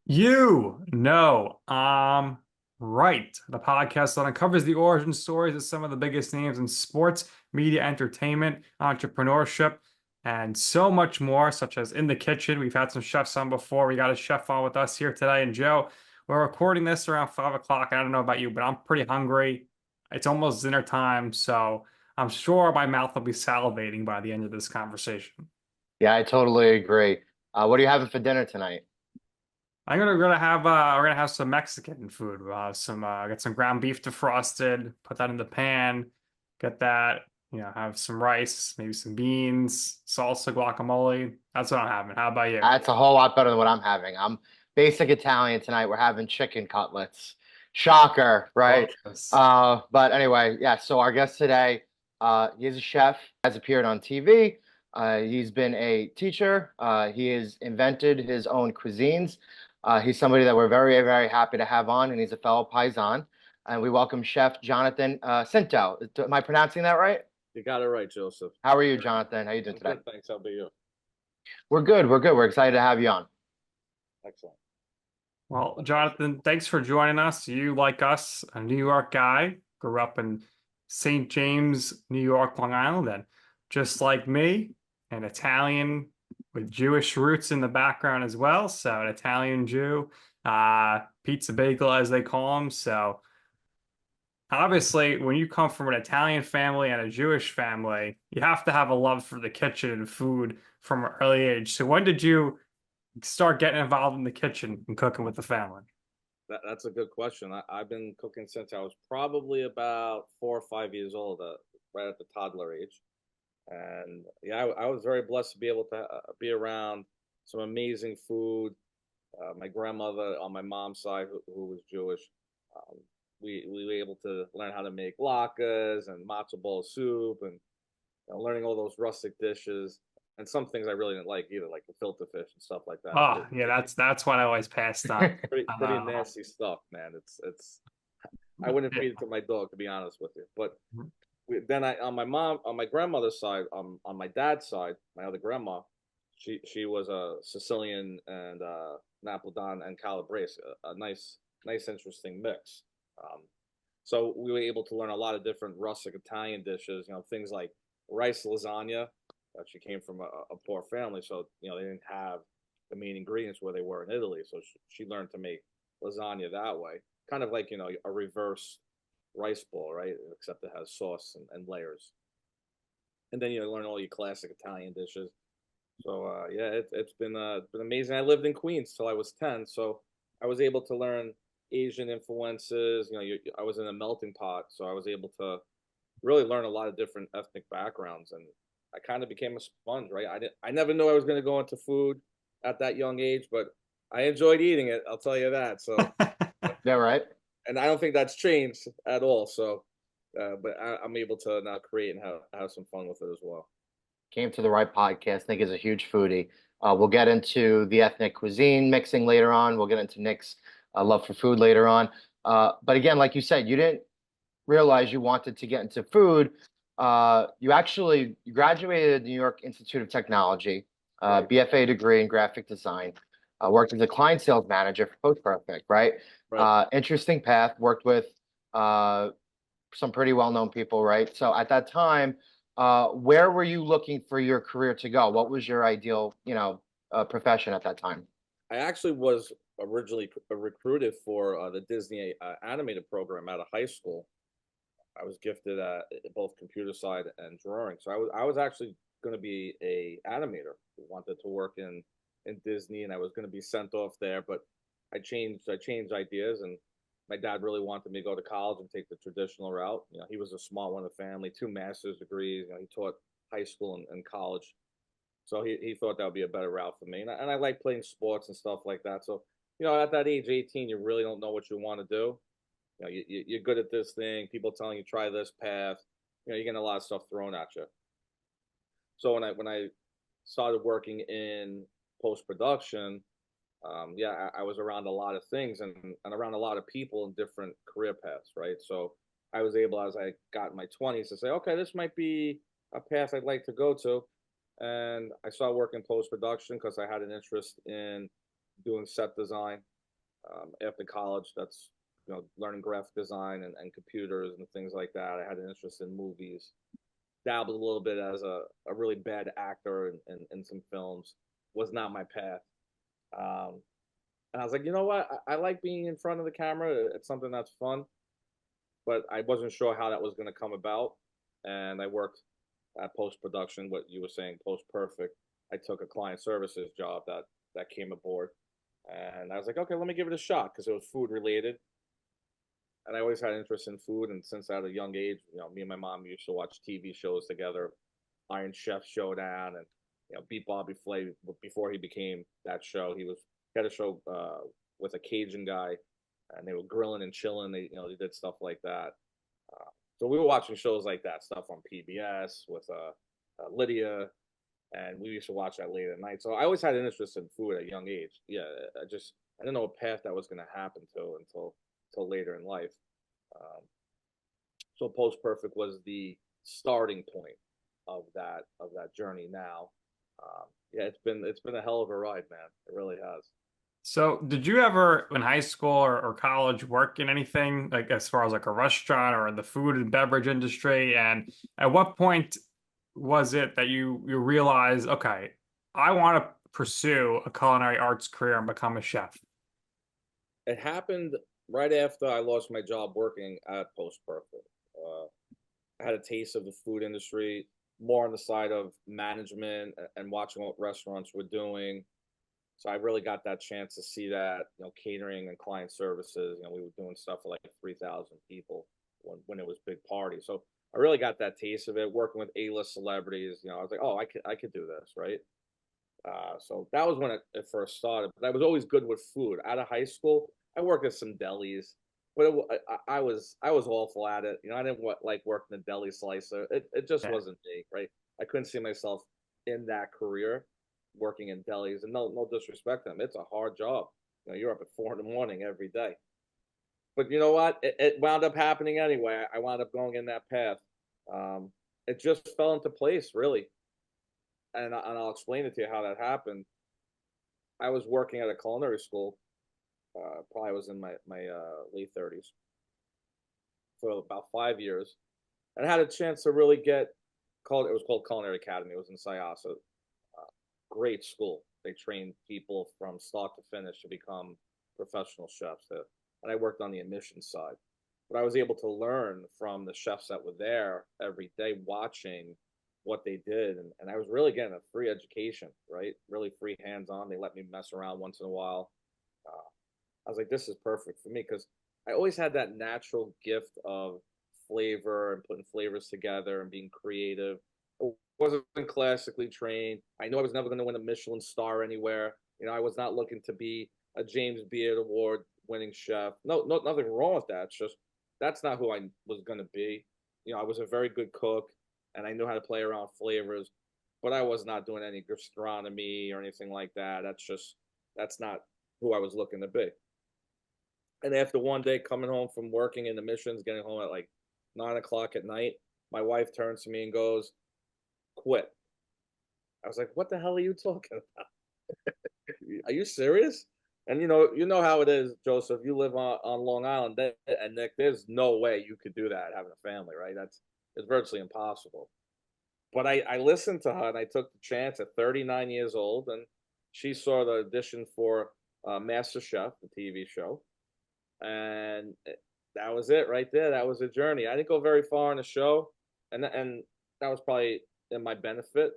You know, right. The podcast that uncovers the origin stories of some of the biggest names in sports, media, entertainment, entrepreneurship, and so much more, such as In the Kitchen. We've had some chefs on before. We got a chef on with us here today. And Joe, we're recording this around 5 o'clock. I don't know about you, but I'm pretty hungry. It's almost dinner time, so I'm sure my mouth will be salivating by the end of this conversation. Yeah, I totally agree. What are you having for dinner tonight? We're gonna have some Mexican food. We'll have some get some ground beef defrosted, put that in the pan, get that, have some rice, maybe some beans, salsa, guacamole. That's what I'm having. How about you? That's a whole lot better than what I'm having. I'm basic Italian tonight. We're having chicken cutlets. Shocker, right? Love this. But anyway, yeah, so our guest today, he's a chef, has appeared on TV. He's been a teacher. He has invented his own cuisines. He's somebody that we're very, very happy to have on, and he's a fellow Paisan. And we welcome Chef Jonathan Scinto. Am I pronouncing that right? You got it right, Joseph. How are you, Jonathan? How are you doing I'm today? good, thanks. How about you? We're good. We're good. We're excited to have you on. Excellent. Well, Jonathan, thanks for joining us. You, like us, a New York guy, grew up in St. James, New York, Long Island, and just like me, an Italian with Jewish roots in the background as well. So an Italian Jew, pizza bagel as they call them. So obviously, when you come from an Italian family and a Jewish family, you have to have a love for the kitchen and food from an early age. So when did you start getting involved in the kitchen and cooking with the family? That's a good question. I've been cooking since I was probably about 4 or 5 years old, right at the toddler age. And yeah, I was very blessed to be able to be around some amazing food. My grandmother on my mom's side, who was Jewish, um, we were able to learn how to make latkes and matzo ball soup, and learning all those rustic dishes. And some things I really didn't like either, like the filter fish and stuff like that. Oh, yeah, that's what I always passed on. Pretty nasty stuff, man. It's I wouldn't feed it to my dog, to be honest with you. But then I on my grandmother's side, on my dad's side, my other grandma, she was a Sicilian and Napolitan and Calabrese, a nice interesting mix. Um, so we were able to learn a lot of different rustic Italian dishes. Things like rice lasagna. She came from a poor family, so they didn't have the main ingredients where they were in Italy. So she learned to make lasagna that way, kind of like a reverse rice ball, right? Except it has sauce and layers. And then learn all your classic Italian dishes. So yeah, it's been amazing. I lived in Queens till I was 10, so I was able to learn Asian influences. I was in a melting pot, so I was able to really learn a lot of different ethnic backgrounds, and I kind of became a sponge, right? I never knew I was going to go into food at that young age, but I enjoyed eating it. I'll tell you that. So, Yeah, right. and I don't think that's changed at all. So, but I'm able to now create and have some fun with it as well. Came to the right podcast. Nick is a huge foodie. We'll get into the ethnic cuisine mixing later on. We'll get into Nick's love for food later on. But again, like you said, you didn't realize you wanted to get into food. You graduated New York Institute of Technology, Right, BFA degree in graphic design. Worked as a client sales manager for Post Perfect, right? right. Interesting path. Worked with some pretty well-known people, right? So at that time, where were you looking for your career to go? What was your ideal, profession at that time? I actually was originally recruited for the Disney animated program out of high school. I was gifted at both computer side and drawing. So I was actually going to be a animator. Wanted to work in Disney, and I was going to be sent off there. But I changed ideas, and my dad really wanted me to go to college and take the traditional route. He was a small one in the family, two master's degrees. He taught high school and college, so he thought that would be a better route for me. And I like playing sports and stuff like that. So at that age, 18, you really don't know what you want to do. You're good at this thing. People telling you try this path. You're getting a lot of stuff thrown at you. So when I started working in post production, yeah, I was around a lot of things and around a lot of people in different career paths, right? So I was able, as I got in my 20s, to say, okay, this might be a path I'd like to go to. and I started working post-production because I had an interest in doing set design. After college, that's, learning graphic design and computers and things like that. I had an interest in movies, dabbled a little bit as a really bad actor in some films. Was not my path. Um, and I was like, you know what? I like being in front of the camera. It's something that's fun, but I wasn't sure how that was going to come about. And I worked at post production, what you were saying, post perfect. I took a client services job that came aboard, and I was like, okay, let me give it a shot because it was food related, and I always had interest in food. And since at a young age, me and my mom used to watch TV shows together, Iron Chef Showdown, and Beat Bobby Flay before he became that show. He had a show with a Cajun guy, and they were grilling and chilling. They did stuff like that. So we were watching shows like that, stuff on PBS with Lydia, and we used to watch that late at night. So I always had an interest in food at a young age. Yeah, I didn't know what path that was going to happen to until later in life. Um, so Post Perfect was the starting point of that journey. Now, yeah, it's been a hell of a ride, man. It really has. So, did you ever in high school or college work in anything like as far as like a restaurant or in the food and beverage industry? And at what point was it that you realized, okay, I want to pursue a culinary arts career and become a chef? It happened right after I lost my job working at Post Perfect. I had a taste of the food industry, more on the side of management and watching what restaurants were doing. So I really got that chance to see that, catering and client services. We were doing stuff for like 3,000 people when it was big party. So I really got that taste of it, working with A-list celebrities. I was like, oh, I could do this, right? So that was when it first started. But I was always good with food. Out of high school, I worked at some delis, but I was awful at it. I didn't like working the deli slicer. It just Yeah. wasn't me, right? I couldn't see myself in that career, working in delis. And no disrespect to them, it's a hard job. You're up at 4 in the morning every day. But you know what? It wound up happening anyway. I wound up going in that path. Um, it just fell into place, really. And I'll explain it to you how that happened. I was working at a culinary school. Probably was in my late 30s for about 5 years, and I had a chance to really get called. It was called Culinary Academy. It was in Syasa. Great school. They trained people from start to finish to become professional chefs. And I worked on the admissions side, but I was able to learn from the chefs that were there every day, watching what they did, and I was really getting a free education, right? Really free hands-on. They let me mess around once in a while. Uh, I was like, this is perfect for me because I always had that natural gift of flavor and putting flavors together and being creative. I wasn't classically trained. I knew I was never going to win a Michelin star anywhere. I was not looking to be a James Beard Award winning chef. No, nothing wrong with that. It's just that's not who I was going to be. I was a very good cook and I knew how to play around flavors, but I was not doing any gastronomy or anything like that. That's not who I was looking to be. And after one day coming home from working in the missions, getting home at like 9 o'clock at night, my wife turns to me and goes, "Quit." I was like, "What the hell are you talking about? Are you serious?" And you know how it is, Joseph. You live on Long Island, and Nick, there's no way you could do that having a family, right? It's virtually impossible. But I listened to her and I took the chance at 39 years old, and she saw the audition for MasterChef, the TV show, and that was it right there. That was a journey. I didn't go very far in the show, and that was probably in my benefit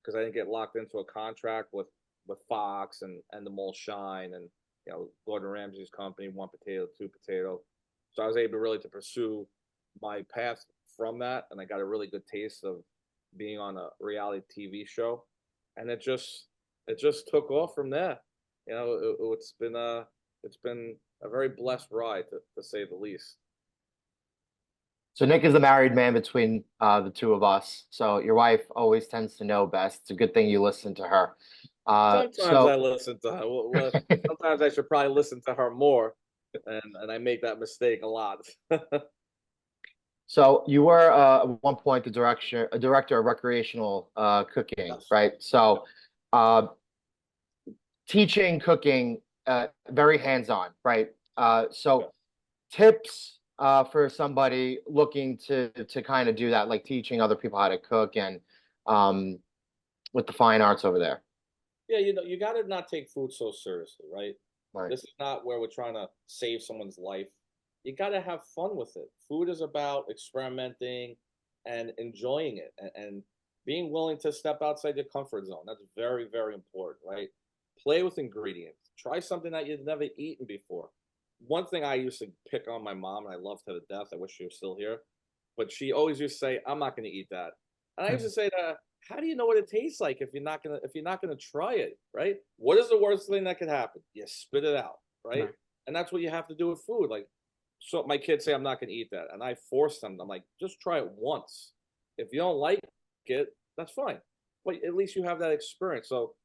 because I didn't get locked into a contract with Fox and the Mole Shine and Gordon Ramsay's company, one potato, two potato. So I was able really to pursue my path from that, and I got a really good taste of being on a reality TV show, and it just took off from there. It's been a very blessed ride to say the least. So Nick is the married man between the two of us. So your wife always tends to know best. It's a good thing you listen to her. Sometimes I So listen to her. Sometimes I should probably listen to her more, and I make that mistake a lot. So you were at one point a director of recreational cooking, Yes. right? So uh, teaching cooking, very hands-on, right? Yeah. So tips for somebody looking to kind of do that, like teaching other people how to cook and um, with the fine arts over there. Yeah, you got to not take food so seriously, right? Right. This is not where we're trying to save someone's life. You got to have fun with it. Food is about experimenting and enjoying it and being willing to step outside your comfort zone. That's very, very important, right? Play with ingredients. Try something that you've never eaten before. One thing I used to pick on my mom, and I loved her to death. I wish she was still here, but she always used to say, "I'm not going to eat that," and I used to say to her, how do you know what it tastes like if you're not gonna try it, right? What is the worst thing that could happen? You spit it out, right? Right. And that's what you have to do with food. Like, so my kids say I'm not gonna eat that, and I force them. I'm like, just try it once. If you don't like it, that's fine. But at least you have that experience. So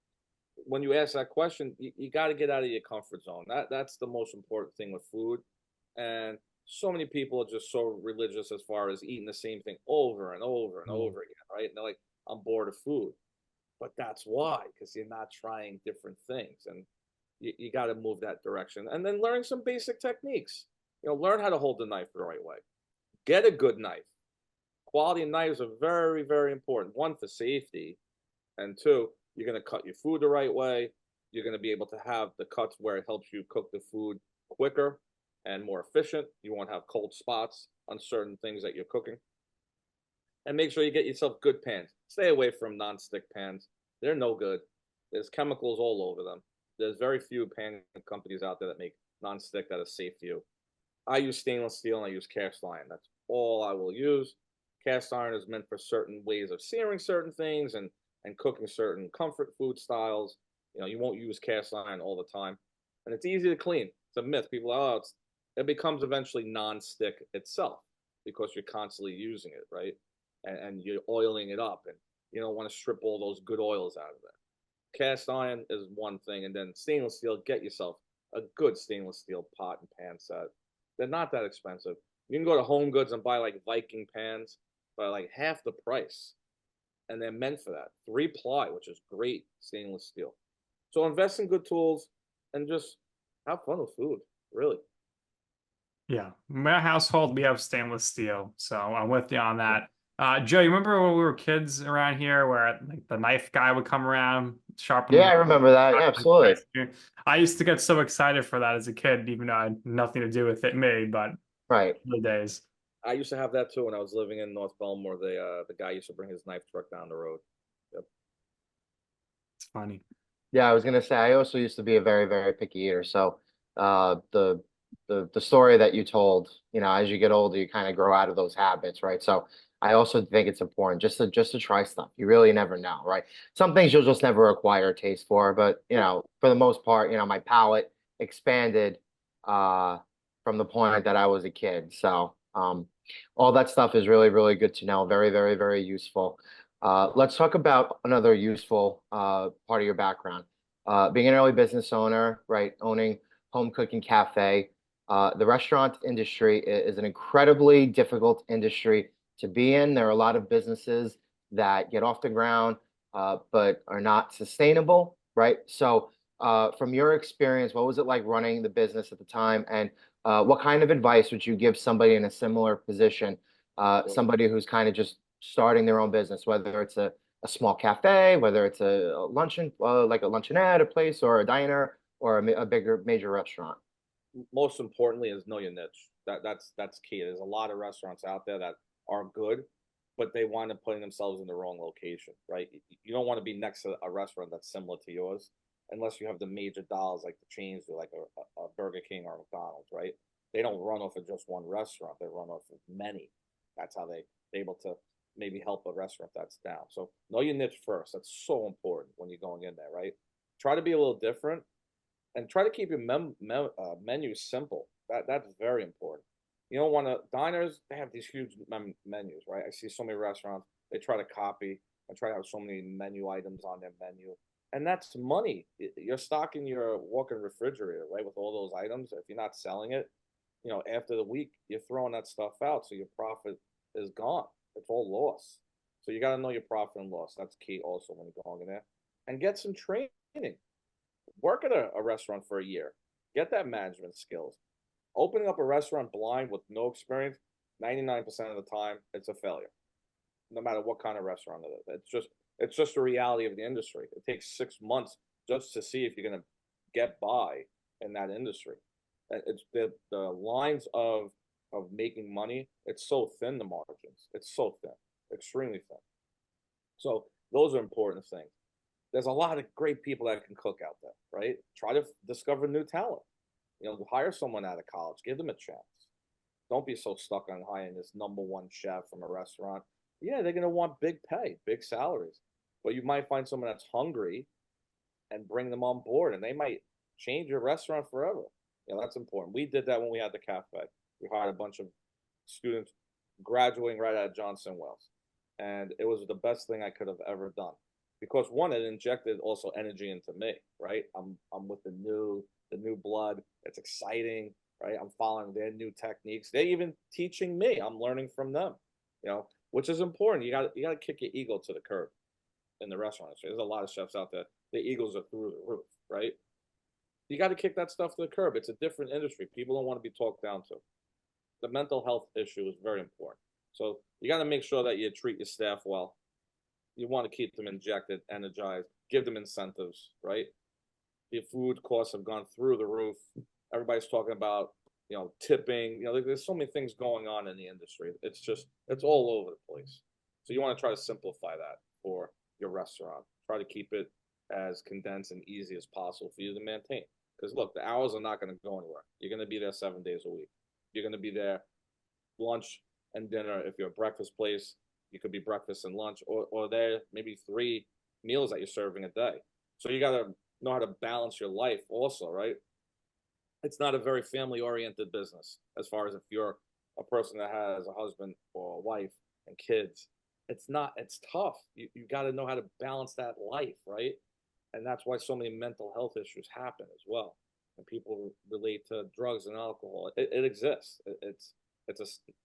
when you ask that question, you got to get out of your comfort zone. That's the most important thing with food. And so many people are just so religious as far as eating the same thing over and over and Mm. over again, right? And they're like, I'm bored of food. But that's why, because you're not trying different things. And you got to move that direction. And then learn some basic techniques. Learn how to hold the knife the right way. Get a good knife. Quality knives are very, very important. One, for safety, and two, you're going to cut your food the right way. You're going to be able to have the cuts where it helps you cook the food quicker and more efficient. You won't have cold spots on certain things that you're cooking. And make sure you get yourself good pans. Stay away from non-stick pans. They're no good. There's chemicals all over them. There's very few pan companies out there that make non-stick that is safe for you. I use stainless steel and I use cast iron. That's all I will use. Cast iron is meant for certain ways of searing certain things and cooking certain comfort food styles. You won't use cast iron all the time, and it's easy to clean. It's a myth. People, it becomes eventually non-stick itself because you're constantly using it, right? And you're oiling it up, and you don't want to strip all those good oils out of it. Cast iron is one thing, and then stainless steel. Get yourself a good stainless steel pot and pan set. They're not that expensive. You can go to Home Goods and buy like Viking pans for like half the price, and they're meant for that. 3-ply, which is great stainless steel. So invest in good tools and just have fun with food, really. Yeah, my household we have stainless steel, so I'm with you on that. Joe, you remember when we were kids around here, where like the knife guy would come around, sharpen Yeah, the I remember that. Yeah, absolutely. knife. I used to get so excited for that as a kid, even though I had nothing to do with it, me, but Right. the days. I used to have that too when I was living in North Belmore. The guy used to bring his knife truck down the road. Yep. It's funny. Yeah, I was gonna say I also used to be a very, very picky eater. So the story that you told, as you get older, you kind of grow out of those habits, right? So I also think it's important just to try stuff. You really never know, right? Some things you'll just never acquire a taste for, but for the most part, my palate expanded uh from the point that I was a kid. So all that stuff is really, really good to know. Very, very, very useful. Let's talk about another useful part of your background. Being an early business owner, right? Owning home cooking cafe. The restaurant industry is an incredibly difficult industry to be in. There are a lot of businesses that get off the ground, but are not sustainable, right? So, from your experience, what was it like running the business at the time? And what kind of advice would you give somebody in a similar position, somebody who's kind of just starting their own business, whether it's a small cafe, whether it's a luncheon, like a luncheonette, a place, or a diner, or a bigger major restaurant? Most importantly is know your niche. That's key. There's a lot of restaurants out there that are good, but they wind up putting themselves in the wrong location, right? You don't want to be next to a restaurant that's similar to yours, unless you have the major dollars like the chains, or like a Burger King or a McDonald's, right? They don't run off of just one restaurant; they run off of many. That's how they're able to maybe help a restaurant that's down. So know your niche first. That's so important when you're going in there, right? Try to be a little different and try to keep your menu simple. That's very important. You don't want to diners. They have these huge menus, right? I see so many restaurants. They try to copy and try to have so many menu items on their menu, and that's money. You're stocking your walk-in refrigerator, right, with all those items. If you're not selling it, after the week, you're throwing that stuff out, so your profit is gone. It's all lost. So you got to know your profit and loss. That's key also when you're going in there. And get some training. Work at a restaurant for a year. Get that management skills. Opening up a restaurant blind with no experience, 99% of the time, it's a failure. No matter what kind of restaurant it is. It's just the reality of the industry. It takes 6 months just to see if you're gonna get by in that industry. It's the lines of making money, it's so thin, the margins. It's so thin, extremely thin. So those are important things. There's a lot of great people that can cook out there, right? Try to discover new talent. Hire someone out of college, give them a chance. Don't be so stuck on hiring this number one chef from a restaurant. Yeah, they're gonna want big pay, big salaries, but you might find someone that's hungry and bring them on board, and they might change your restaurant forever. That's important. We did that when we had the cafe. We hired a bunch of students graduating right out of Johnson Wales, and it was the best thing I could have ever done because one, it injected also energy into me. Right, I'm with the new blood. It's exciting. Right, I'm following their new techniques. They're even teaching me. I'm learning from them. Which is important. You got to kick your ego to the curb in the restaurant industry. There's a lot of chefs out there. The egos are through the roof, right? You got to kick that stuff to the curb. It's a different industry. People don't want to be talked down to. The mental health issue is very important. So you got to make sure that you treat your staff well. You want to keep them injected, energized, give them incentives, right? The food costs have gone through the roof. Everybody's talking about tipping. There's so many things going on in the industry. It's all over the place. So you want to try to simplify that for your restaurant. Try to keep it as condensed and easy as possible for you to maintain. Because look, the hours are not going to go anywhere. You're going to be there 7 days a week. You're going to be there lunch and dinner. If you're a breakfast place, you could be breakfast and lunch, or there maybe 3 meals that you're serving a day. So you got to know how to balance your life also, right? It's not a very family-oriented business as far as if you're a person that has a husband or a wife and kids. It's tough. You got to know how to balance that life, right? And that's why so many mental health issues happen as well. And people relate to drugs and alcohol. It exists. It's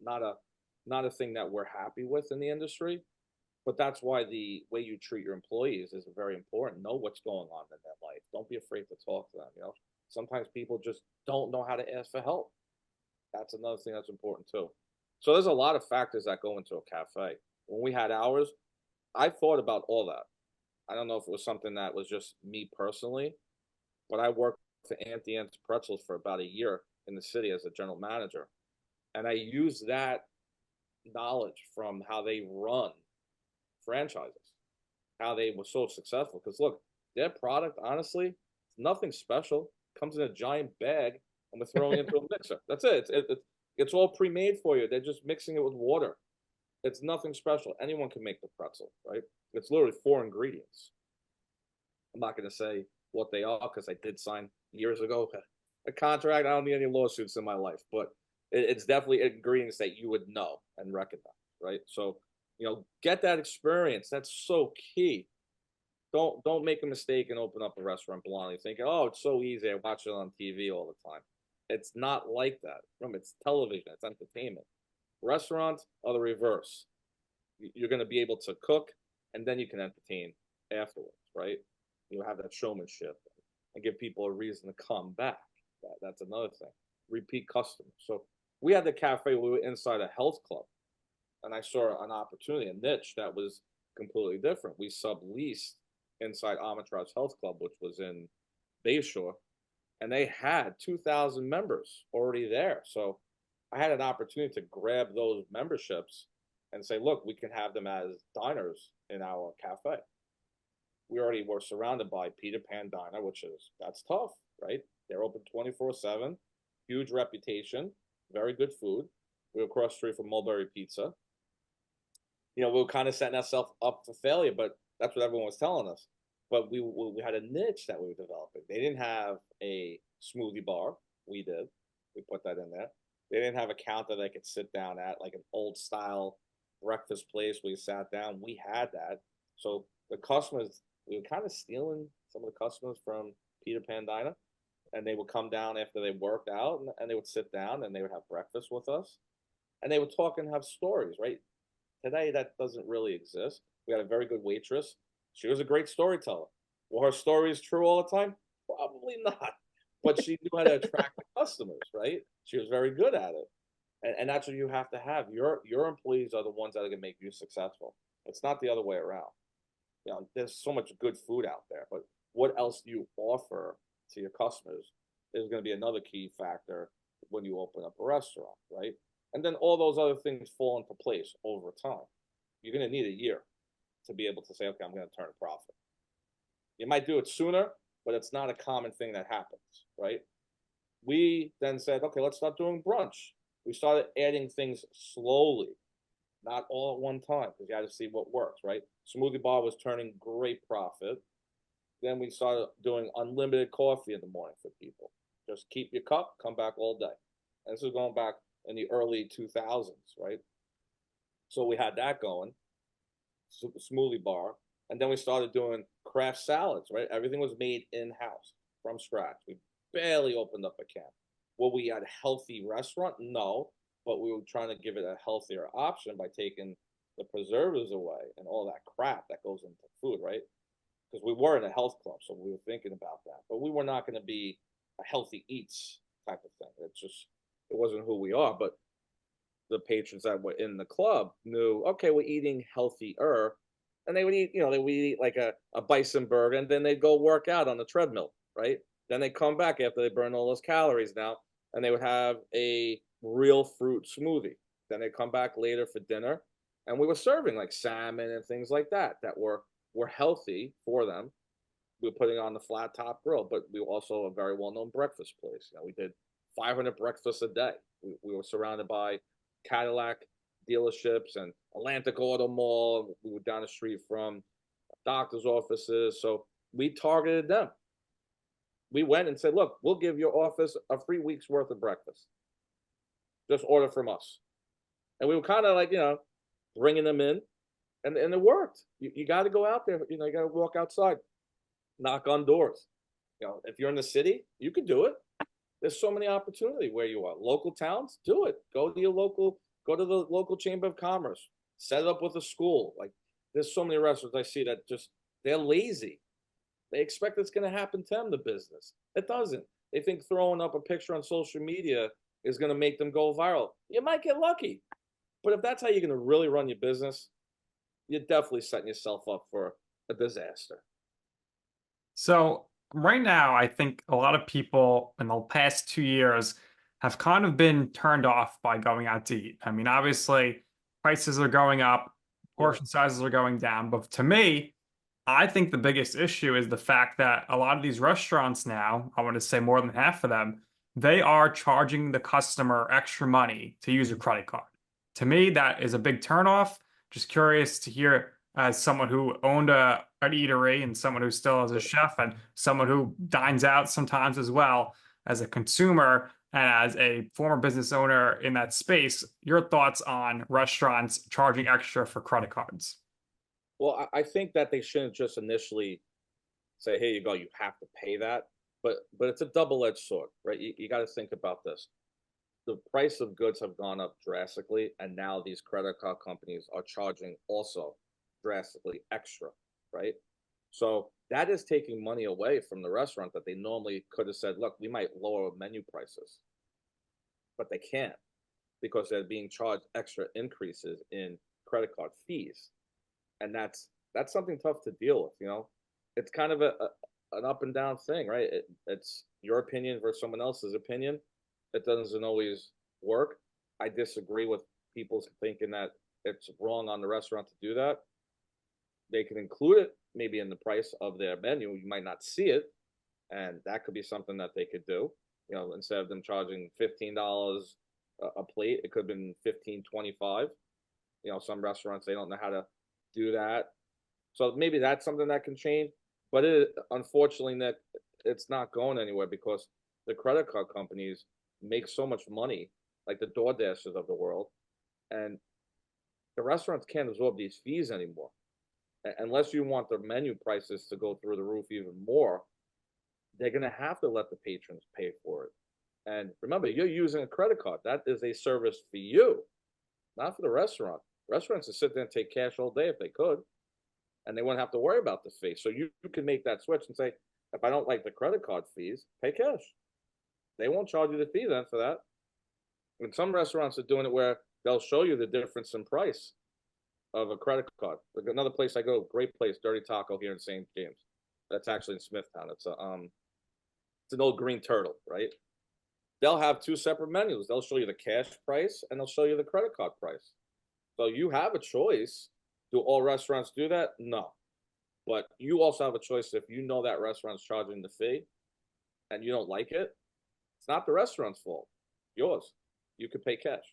not a thing that we're happy with in the industry, but that's why the way you treat your employees is very important. Know what's going on in their life. Don't be afraid to talk to them. Sometimes people just don't know how to ask for help. That's another thing that's important too. So there's a lot of factors that go into a cafe. When we had ours, I thought about all that. I don't know if it was something that was just me personally, but I worked for Auntie Anne's Pretzels for about a year in the city as a general manager. And I used that knowledge from how they run franchises, how they were so successful. Because look, their product, honestly, it's nothing special. It comes in a giant bag and we're throwing it into a mixer. That's it. It's all pre-made for you. They're just mixing it with water. It's nothing special. Anyone can make the pretzel, right? It's literally 4 ingredients. I'm not going to say what they are because I did sign years ago a contract. I don't need any lawsuits in my life, but it's definitely ingredients that you would know and recognize, right? So, get that experience. That's so key. Don't make a mistake and open up a restaurant blindly thinking, oh, it's so easy. I watch it on TV all the time. It's not like that. Remember, it's television. It's entertainment. Restaurants are the reverse. You're going to be able to cook, and then you can entertain afterwards, right? You have that showmanship and give people a reason to come back. That's another thing. Repeat customers. So we had the cafe. We were inside a health club, and I saw an opportunity, a niche that was completely different. We subleased inside Amatraz Health Club, which was in Bayshore, and they had 2,000 members already there. So I had an opportunity to grab those memberships and say, look, we can have them as diners in our cafe. We already were surrounded by Peter Pan Diner, that's tough, right? They're open 24/7, huge reputation, very good food. We were across the street from Mulberry Pizza. We were kind of setting ourselves up for failure, but that's what everyone was telling us. But we had a niche that we were developing. They didn't have a smoothie bar. We did. We put that in there. They didn't have a counter they could sit down at, like an old style breakfast place where you sat down. We had that. So the customers, we were kind of stealing some of the customers from Peter Pan Diner, and they would come down after they worked out, and they would sit down and they would have breakfast with us. and they would talk and have stories, right? Today, that doesn't really exist. We had a very good waitress. She was a great storyteller. Were her stories true all the time? Probably not. But she knew how to attract the customers, right? She was very good at it. And that's what you have to have. Your employees are the ones that are gonna make you successful. It's not the other way around. There's so much good food out there, but what else do you offer to your customers is going to be another key factor when you open up a restaurant, right? And then all those other things fall into place over time. You're going to need a year to be able to say, okay, I'm going to turn a profit. You might do it sooner, but it's not a common thing that happens, right? We then said, okay, let's start doing brunch. We started adding things slowly, not all at one time, because you had to see what works, right? Smoothie bar was turning great profit. Then we started doing unlimited coffee in the morning for people. Just keep your cup, come back all day. And this is going back in the early 2000s, right? So we had that going, smoothie bar. And then we started doing craft salads, right? Everything was made in-house from scratch. We barely opened up a can. Will we at a healthy restaurant? No, but we were trying to give it a healthier option by taking the preservatives away and all that crap that goes into food, right? Because we were in a health club, so we were thinking about that. But we were not going to be a healthy eats type of thing. It wasn't who we are. But the patrons that were in the club knew, okay, we're eating healthier. And they would eat, they would eat like a bison burger, and then they'd go work out on the treadmill, right? Then they come back after they burn all those calories now, and they would have a real fruit smoothie. Then they come back later for dinner, and we were serving like salmon and things like that were healthy for them. We were putting on the flat top grill, but we were also a very well known breakfast place. We did 500 breakfasts a day. We were surrounded by Cadillac dealerships and Atlantic Auto Mall. We were down the street from doctors' offices, so we targeted them. We went and said, look, we'll give your office a free week's worth of breakfast. Just order from us. And we were kind of like, bringing them in, and it worked. You got to go out there. You got to walk outside, knock on doors. If you're in the city, you could do it. There's so many opportunity where you are. Local towns, do it. Go to the local chamber of commerce. Set it up with a school. Like, there's so many restaurants I see that they're lazy. They expect it's going to happen to them, the business. It doesn't. They think throwing up a picture on social media is going to make them go viral. You might get lucky. But if that's how you're going to really run your business, you're definitely setting yourself up for a disaster. So right now, I think a lot of people in the past 2 years have kind of been turned off by going out to eat. I mean, obviously, prices are going up, portion sizes are going down. But to me, I think the biggest issue is the fact that a lot of these restaurants now, I want to say more than half of them, they are charging the customer extra money to use a credit card. To me, that is a big turnoff. Just curious to hear, as someone who owned an eatery and someone who still is a chef and someone who dines out sometimes as well, as a consumer and as a former business owner in that space, your thoughts on restaurants charging extra for credit cards? Well, I think that they shouldn't just initially say, "Here you go, you have to pay that." But it's a double-edged sword, right? You got to think about this. The price of goods have gone up drastically, and now these credit card companies are charging also drastically extra, right? So that is taking money away from the restaurant that they normally could have said, "Look, we might lower menu prices," but they can't because they're being charged extra increases in credit card fees, and that's something tough to deal with. It's kind of an up and down thing, right? It's your opinion versus someone else's opinion. It doesn't always work. I disagree with people thinking that it's wrong on the restaurant to do that. They can include it maybe in the price of their menu. You might not see it, and that could be something that they could do. Instead of them charging $15 a plate, it could have been 15, 25. Some restaurants, they don't know how to do that. So maybe that's something that can change. But unfortunately, Nick, it's not going anywhere because the credit card companies make so much money, like the DoorDashers of the world, and the restaurants can't absorb these fees anymore. Unless you want the menu prices to go through the roof even more, they're going to have to let the patrons pay for it. And remember, you're using a credit card. That is a service for you. not for the restaurant. Restaurants would sit there and take cash all day if they could, and they wouldn't have to worry about the fee. So you can make that switch and say, if I don't like the credit card fees, pay cash. They won't charge you the fee then for that. And some restaurants are doing it where they'll show you the difference in price of a credit card. Like another place I go, great place, Dirty Taco here in St. James. That's actually in Smithtown. It's an old green turtle, right? They'll have two separate menus. They'll show you the cash price and they'll show you the credit card price. So you have a choice. Do all restaurants do that? No. But you also have a choice if you know that restaurant's charging the fee and you don't like it, it's not the restaurant's fault. Yours. You could pay cash.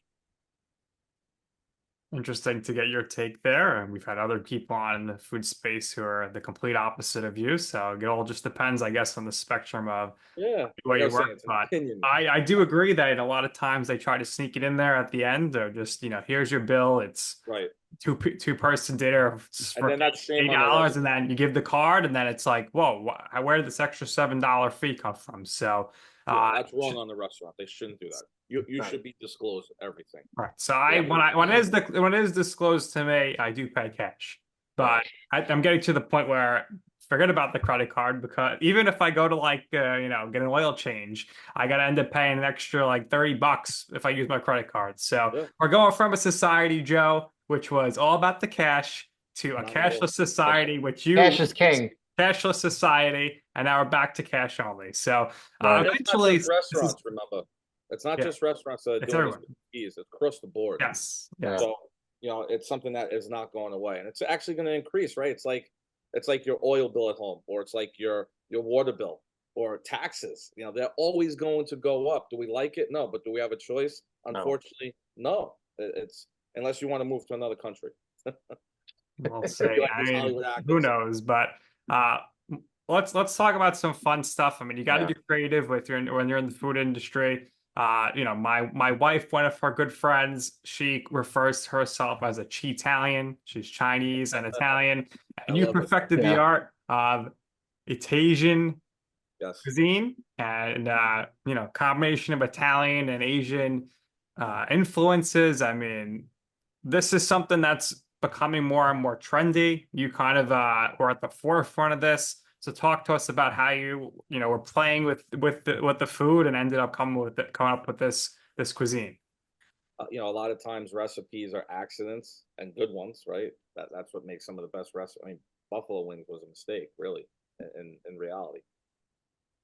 Interesting to get your take there. And we've had other people on in the food space who are the complete opposite of you. So it all just depends, I guess, on the spectrum of Yeah. the way Like I you was saying, work. it's an But opinion. I do agree that a lot of times they try to sneak it in there at the end, or just, here's your bill. It's Right. two person dinner And for then that's shame on the $8, and restaurant. then you give the card, and then it's like, whoa, where did this extra $7 fee come from? So, Yeah, that's wrong on the restaurant. They shouldn't do that. You Right. should be disclosed everything. right. So Yeah. when it is disclosed to me, I do pay cash. But Right. I'm getting to the point where forget about the credit card, because even if I go to get an oil change, I gotta end up paying an extra like $30 if I use my credit card. So Yeah. we're going from a society, Joe, which was all about the cash, to a Not anymore. cashless society, which you Cash is king. cashless society, and now we're back to cash only. So Right. And it's not eventually, just this is restaurants, remember. It's not yeah, just restaurants that are it's doing this everyone. with fees. It's across the board. Yes, yes. Yeah. So, it's something that is not going away. And it's actually going to increase, right? It's like your oil bill at home, or it's like your water bill or taxes. They're always going to go up. Do we like it? No. But do we have a choice? No. Unfortunately, no. It's unless you want to move to another country. We'll Be say. like these Hollywood Who actors. knows? But uh, let's talk about some fun stuff. I mean, you got to Yeah. be creative when you're in the food industry. My wife, one of her good friends, she refers to herself as a Chi-Italian. She's Chinese and Italian, I and you love it. perfected the Yeah. art of Itasian Yes. cuisine, and combination of Italian and Asian influences. I mean, this is something that's becoming more and more trendy. You kind of were at the forefront of this. So talk to us about how you were playing with the food and ended up coming up with this cuisine. A lot of times recipes are accidents and good ones, right? That's what makes some of the best recipes. I mean, buffalo wings was a mistake, really, in reality.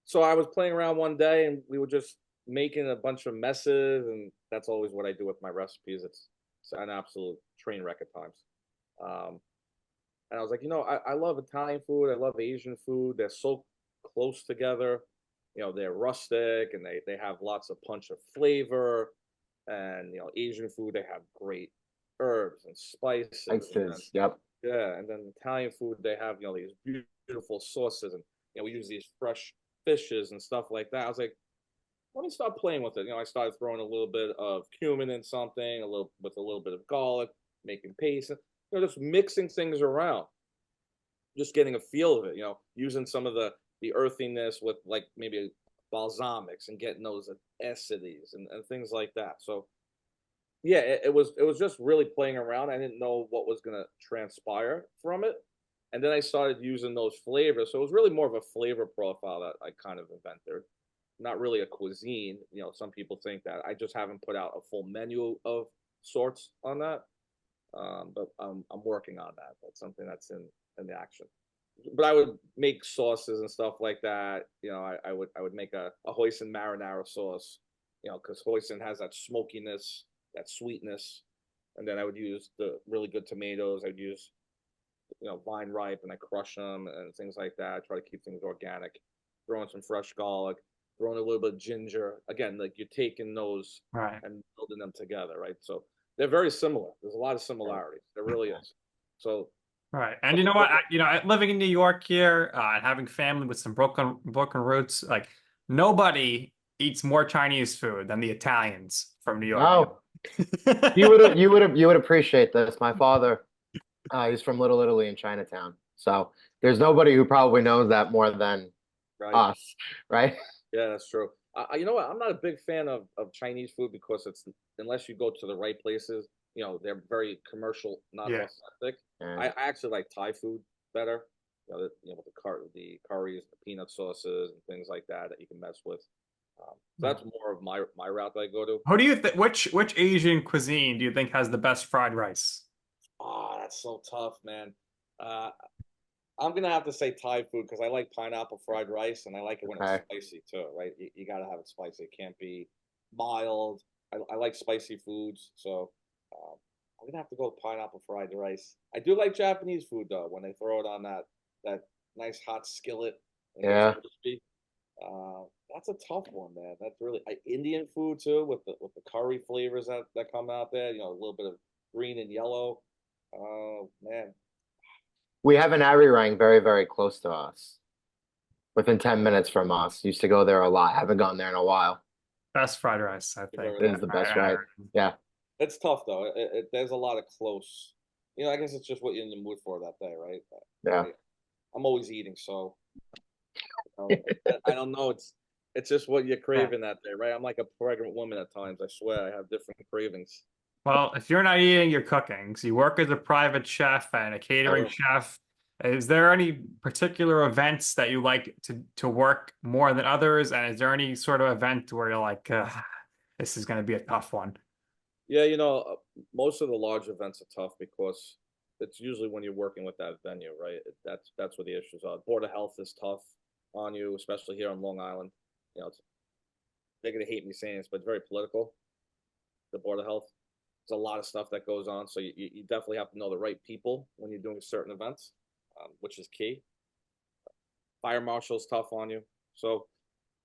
So I was playing around one day and we were just making a bunch of messes, and that's always what I do with my recipes. It's an absolute train wreck at times. Um, and I was like, I love Italian food. I love Asian food. They're so close together. They're rustic and they have lots of punch of flavor. And Asian food, they have great herbs and spices. And Ices. Yep. yeah, and then Italian food, they have these beautiful sauces, and we use these fresh fishes and stuff like that. I was like, let me start playing with it. I started throwing a little bit of cumin in something, with a little bit of garlic, making paste, just mixing things around, just getting a feel of it. Using some of the earthiness with like maybe balsamics and getting those acidities and things like that. So yeah, it was just really playing around. I didn't know what was gonna transpire from it, and then I started using those flavors. So it was really more of a flavor profile that I kind of invented, not really a cuisine. Some people think that. I just haven't put out a full menu of sorts on that, but I'm working on that. That's something that's in the action. But I would make sauces and stuff like that. I would make a hoisin marinara sauce. Because hoisin has that smokiness, that sweetness, and then I would use the really good tomatoes. I'd use vine ripe, and I crush them and things like that. I try to keep things organic. Throw in some fresh garlic, throw in a little bit of ginger. Again, like you're taking those Right. and building them together, right? So they're very similar. There's a lot of similarities. There really is. So Right. And some you of know the what? different, Living in New York here, and having family with some broken roots, like nobody eats more Chinese food than the Italians from New York. No. You would appreciate this. My father, he's from Little Italy in Chinatown. So there's nobody who probably knows that more than right? us, right? Yeah, that's true. You know what? I'm not a big fan of Chinese food because it's unless you go to the right places, they're very commercial, not Yeah. authentic. Yeah. I actually like Thai food better. With the curries, the peanut sauces, and things like that you can mess with. So that's more of my route that I go to. Who do you think? Which Asian cuisine do you think has the best fried rice? Oh, that's so tough, man. Uh, I'm gonna have to say Thai food because I like pineapple fried rice and I like it when it's Okay. spicy too, right? You gotta have it spicy. It can't be mild. I like spicy foods, so I'm gonna have to go with pineapple fried rice. I do like Japanese food though when they throw it on that nice hot skillet and it gets Yeah. crispy. That's a tough one, man. That's really Indian food too with the curry flavors that come out there. A little bit of green and yellow. Oh man, We have an Arirang very, very close to us, within 10 minutes from us. Used to go there a lot. Haven't gone there in a while. Best fried rice, I you've think. ever It had. is the best, right? Yeah. It's tough though. There's a lot of close. I guess it's just what you're in the mood for that day, right? Yeah. I'm always eating, so I don't know. It's just what you're Yeah. craving that day, right? I'm like a pregnant woman at times. I swear, I have different cravings. Well, if you're not eating, you're cooking. So you work as a private chef and a catering Oh, chef. Is there any particular events that you like to work more than others? And is there any sort of event where you're like, this is going to be a tough one? yeah, most of the large events are tough because it's usually when you're working with that venue, right? That's where the issues are. Board of Health is tough on you, especially here on Long Island. They're gonna hate me saying this, but it's very political. The Board of Health. There's a lot of stuff that goes on, so you definitely have to know the right people when you're doing certain events, which is key. Fire marshal's tough on you, so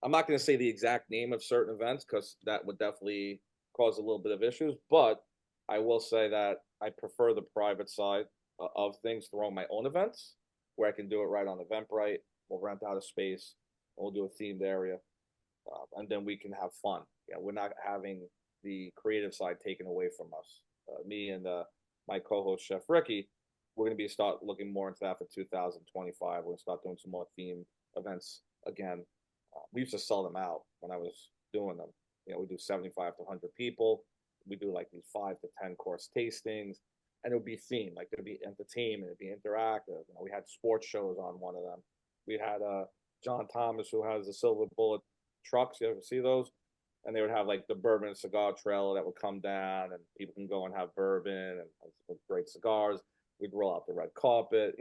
I'm not going to say the exact name of certain events because that would definitely cause a little bit of issues. But I will say that I prefer the private side of things, throwing my own events where I can do it right on Eventbrite. We'll rent out a space, we'll do a themed area, and then we can have fun. We're not having the creative side taken away from us. Me and my co-host Chef Ricky, we're going to start looking more into that for 2025. We're going to start doing some more theme events again. We used to sell them out when I was doing them. We do 75 to 100 people. We do like these 5 to 10 course tastings, and it would be themed. Like there'd be entertainment, it'd be interactive. We had sports shows on one of them. We had John Thomas, who has the Silver Bullet trucks. You ever see those? And they would have like the bourbon cigar trailer that would come down, and people can go and have bourbon and great cigars. We'd roll out the red carpet.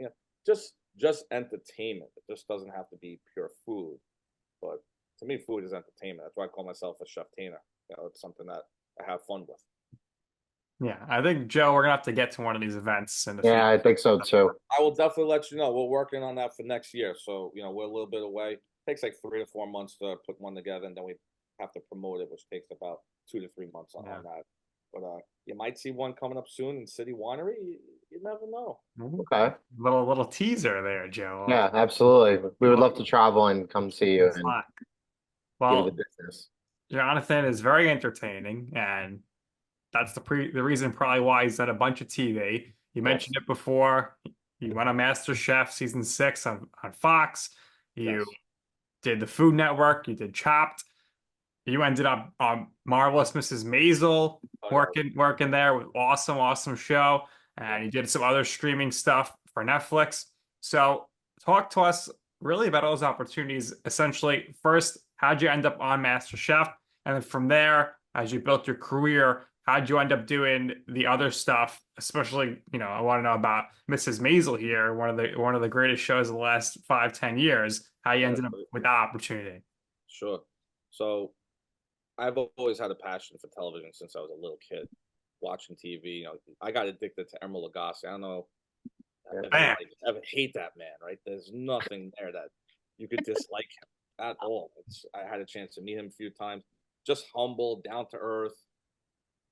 Just entertainment. It just doesn't have to be pure food. But to me, food is entertainment. That's why I call myself a chef tainer. It's something that I have fun with. Yeah, I think Joe, we're gonna have to get to one of these events in the future. Yeah, I think so too. I will definitely let you know. We're working on that for next year. So, we're a little bit away. It takes like 3 to 4 months to put one together, and then we have to promote it, which takes about 2 to 3 months on that. But you might see one coming up soon in City Winery. You never know. Okay. Little teaser there, Joe. Yeah, absolutely. We would love to travel and come see you and give you the Well, business. Jonathan is very entertaining, and that's the reason probably why he's done a bunch of TV. You Yes. mentioned it before. You went on MasterChef season 6 on Fox. You Yes. did the Food Network. You did Chopped. You ended up on Marvelous Mrs. Maisel, Oh, yeah. working there with awesome show. Yeah. And you did some other streaming stuff for Netflix. So talk to us really about those opportunities. Essentially, first, how'd you end up on MasterChef? And then from there, as you built your career, how'd you end up doing the other stuff? Especially, I want to know about Mrs. Maisel here, one of the greatest shows of the last 5-10 years. How you Yeah, ended up with that opportunity? sure. So I've always had a passion for television since I was a little kid, watching TV. I got addicted to Emeril Lagasse. I don't know if Man, anybody ever hate that man, right? There's nothing there that you could dislike him at all. I had a chance to meet him a few times. Just humble, down to earth,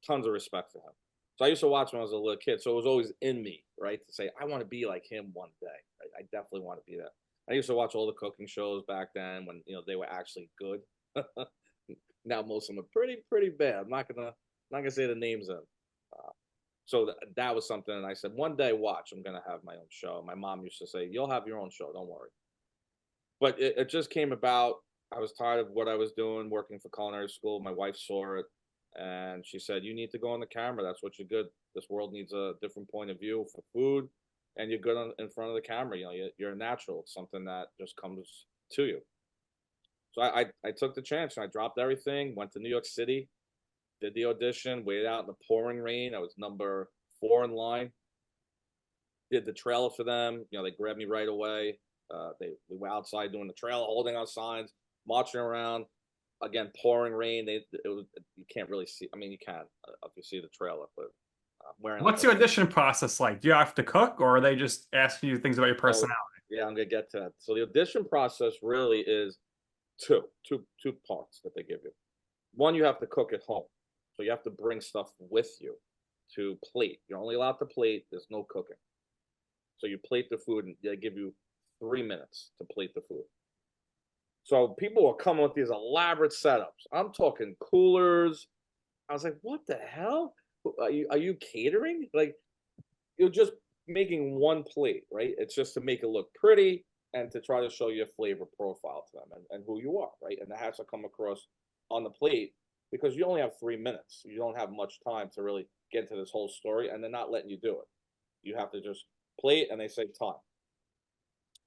tons of respect for him. So I used to watch when I was a little kid. So it was always in me, right, to say I want to be like him one day. Right? I definitely want to be that. I used to watch all the cooking shows back then when they were actually good. Now most of them are pretty bad. I'm not gonna say the names of them. So that was something, and I said one day, watch, I'm gonna have my own show. My mom used to say, "You'll have your own show, don't worry." But it just came about. I was tired of what I was doing, working for culinary school. My wife saw it, And she said, you need to go on the camera. That's what you're good. This world needs a different point of view for food, and you're good in front of the camera. You know, you're a natural. It's something that just comes to you. So I took the chance and I dropped everything, went to New York City, did the audition, waited out in the pouring rain. I was number 4 in line. Did the trailer for them. You know, they grabbed me right away. We were outside doing the trailer, holding our signs, marching around. Again, pouring rain. You can't really see. I mean, you can if you see the trailer, but wearing like What's the audition process like? Do you have to cook, or are they just asking you things about your personality? yeah, I'm gonna get to that. So the audition process really is two parts that they give you. One, you have to cook at home, so you have to bring stuff with you to plate. You're only allowed to plate. There's no cooking. So you plate the food, and they give you 3 minutes to plate the food. So people were coming with these elaborate setups. I'm talking coolers. I was like, what the hell? Are you catering? Like, you're just making one plate, right? It's just to make it look pretty and to try to show your flavor profile to them and who you are, right? And that has to come across on the plate because you only have 3 minutes. You don't have much time to really get into this whole story, and they're not letting you do it. You have to just plate, and they say time.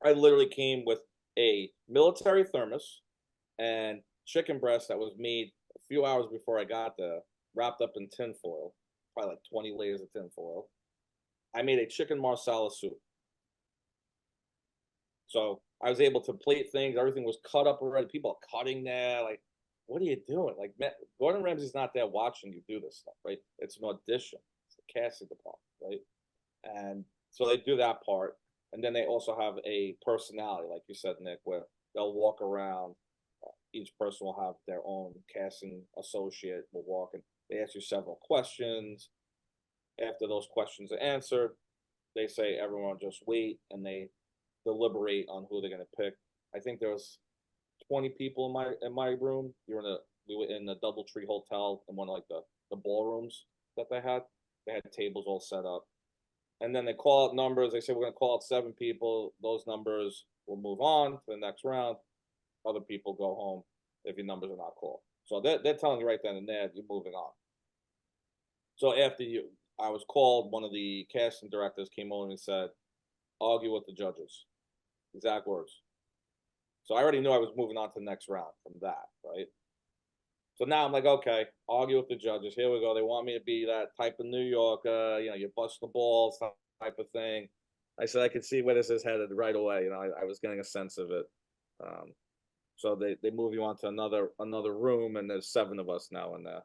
I literally came with a military thermos and chicken breast that was made a few hours before I got there, wrapped up in tin foil, probably like 20 layers of tin foil. I made a chicken marsala soup. So I was able to plate things. Everything was cut up already. People are cutting there. Like, what are you doing? Like, man, Gordon Ramsay's not there watching you do this stuff, right? It's an audition. It's the casting department, right? And so they do that part. And then they also have a personality, like you said, Nick, where they'll walk around. Each person will have their own casting associate will walk and they ask you several questions. After those questions are answered, they say everyone just wait and they deliberate on who they're going to pick. I think there was 20 people in my room. We were in the DoubleTree Hotel in one of like the ballrooms that they had. They had tables all set up. And then they call out numbers. They say, we're going to call out 7 people. Those numbers will move on to the next round. Other people go home if your numbers are not called. So they're telling you right then and there, you're moving on. So I was called, one of the casting directors came over and said, argue with the judges. Exact words. So I already knew I was moving on to the next round from that, right? So now I'm like, okay, argue with the judges. Here we go. They want me to be that type of New Yorker, you bust the balls type of thing. I said I could see where this is headed right away. I was getting a sense of it. So they move you on to another room, and there's 7 of us now in there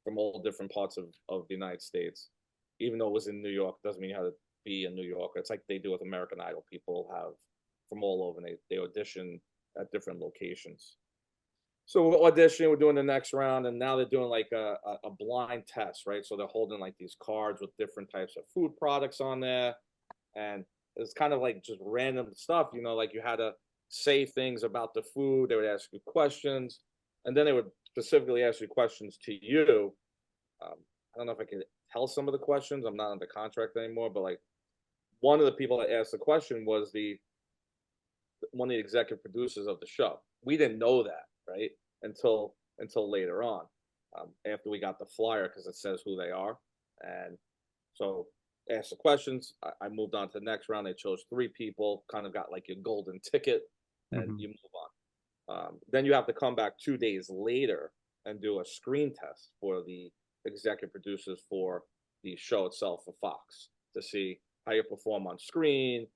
from all different parts of the United States. Even though it was in New York, doesn't mean you have to be a New Yorker. It's like they do with American Idol. People have from all over, and they audition at different locations. So we're auditioning, we're doing the next round, and now they're doing like a blind test, right? So they're holding like these cards with different types of food products on there. And it's kind of like just random stuff, like you had to say things about the food. They would ask you questions, and then they would specifically ask you questions to you. I don't know if I can tell some of the questions. I'm not under contract anymore, but like one of the people that asked the question was one of the executive producers of the show. We didn't know that, right? Until later on, after we got the flyer, because it says who they are. And so asked the questions. I moved on to the next round. They chose 3 people, kind of got like your golden ticket, and you move on. Then you have to come back 2 days later and do a screen test for the executive producers for the show itself for Fox to see how you perform on screen.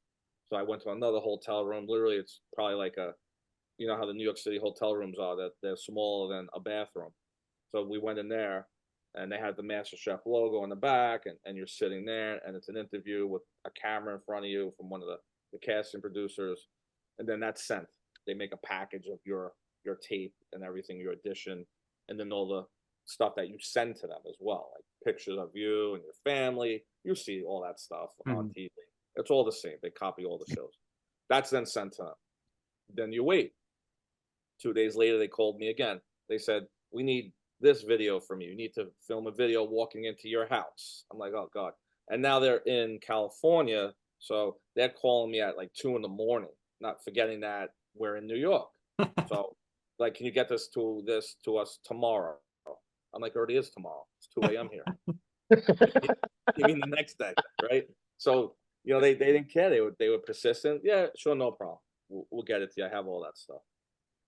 So I went to another hotel room. Literally, it's probably like how the New York City hotel rooms are, that they're smaller than a bathroom. So we went in there, and they had the MasterChef logo on the back, and you're sitting there, and it's an interview with a camera in front of you from one of the casting producers, and then that's sent. They make a package of your tape and everything, your audition, and then all the stuff that you send to them as well, like pictures of you and your family. You see all that stuff on TV. It's all the same. They copy all the shows. That's then sent to them. Then you wait. 2 days later, they called me again. They said, we need this video from you. You need to film a video walking into your house. I'm like, oh, God. And now they're in California, so they're calling me at like 2 a.m, not forgetting that we're in New York. So, like, can you get this to us tomorrow? I'm like, it already is tomorrow. It's 2 a.m. here. You mean the next day, right? So, they didn't care. They were persistent. Yeah, sure, no problem. We'll get it to you. I have all that stuff.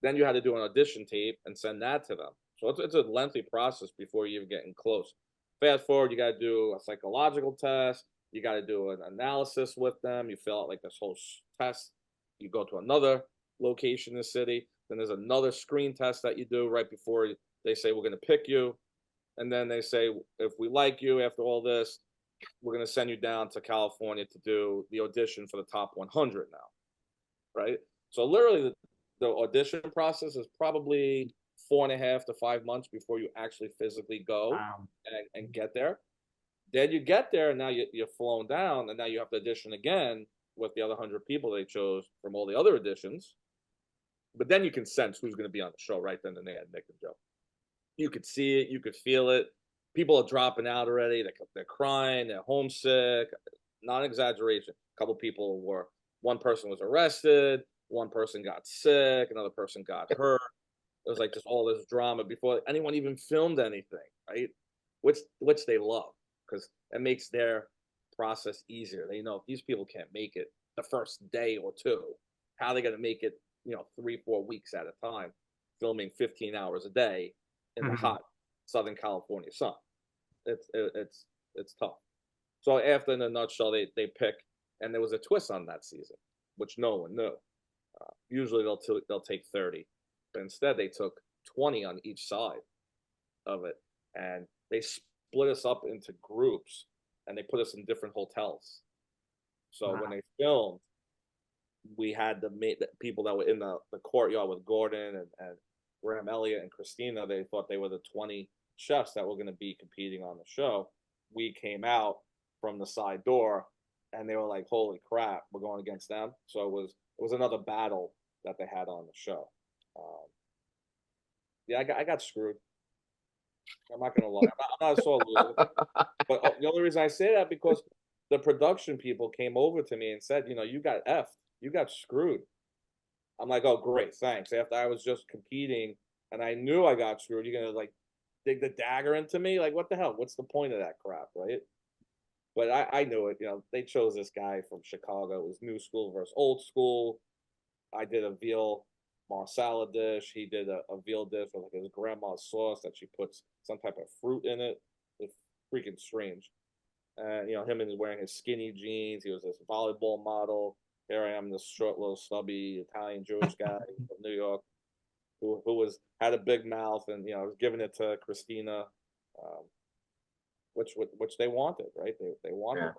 Then you had to do an audition tape and send that to them. So it's a lengthy process before you even getting close. Fast forward, you got to do a psychological test. You got to do an analysis with them. You fill out like this whole test. You go to another location in the city. Then there's another screen test that you do right before they say we're going to pick you. And then they say, if we like you after all this, we're going to send you down to California to do the audition for the top 100 now, right? So literally the audition process is probably 4.5 to 5 months before you actually physically go and get there. Then you get there, and now you're flown down, and now you have to audition again with the other 100 people they chose from all the other auditions. But then you can sense who's going to be on the show right then and there, Nick and Joe. You could see it, you could feel it. People are dropping out already. They're crying, they're homesick. Not an exaggeration. A couple people one person was arrested, one person got sick, another person got hurt. It was like just all this drama before anyone even filmed anything, right? Which they love, because it makes their process easier. They know if these people can't make it the first day or two, how are they going to make it, 3-4 weeks at a time, filming 15 hours a day in the hot Southern California sun. It's tough. So after, in a nutshell, they pick, and there was a twist on that season, which no one knew. Usually they'll take 30, but instead they took 20 on each side of it, and they split us up into groups, and they put us in different hotels. So when they filmed, we had the people that were in the courtyard with Gordon and Graham Elliott and Christina. They thought they were the 20 chefs that were going to be competing on the show. We came out from the side door, and they were like, "Holy crap, we're going against them!" So it was another battle that they had on the show. Yeah, I got screwed. I'm not gonna lie. I'm not a sore loser. But the only reason I say that, because the production people came over to me and said, you got effed. You got screwed. I'm like, oh, great, thanks. After I was just competing and I knew I got screwed, you're gonna like dig the dagger into me? Like, what the hell? What's the point of that crap, right? But I knew it. They chose this guy from Chicago. It was new school versus old school. I did a veal marsala dish. He did a veal dish with like his grandma's sauce that she puts some type of fruit in it. It's freaking strange. And him and wearing his skinny jeans. He was this volleyball model. Here I am, this short, little, stubby Italian Jewish guy from New York, who had a big mouth, and was giving it to Christina, which they wanted, right? They wanted.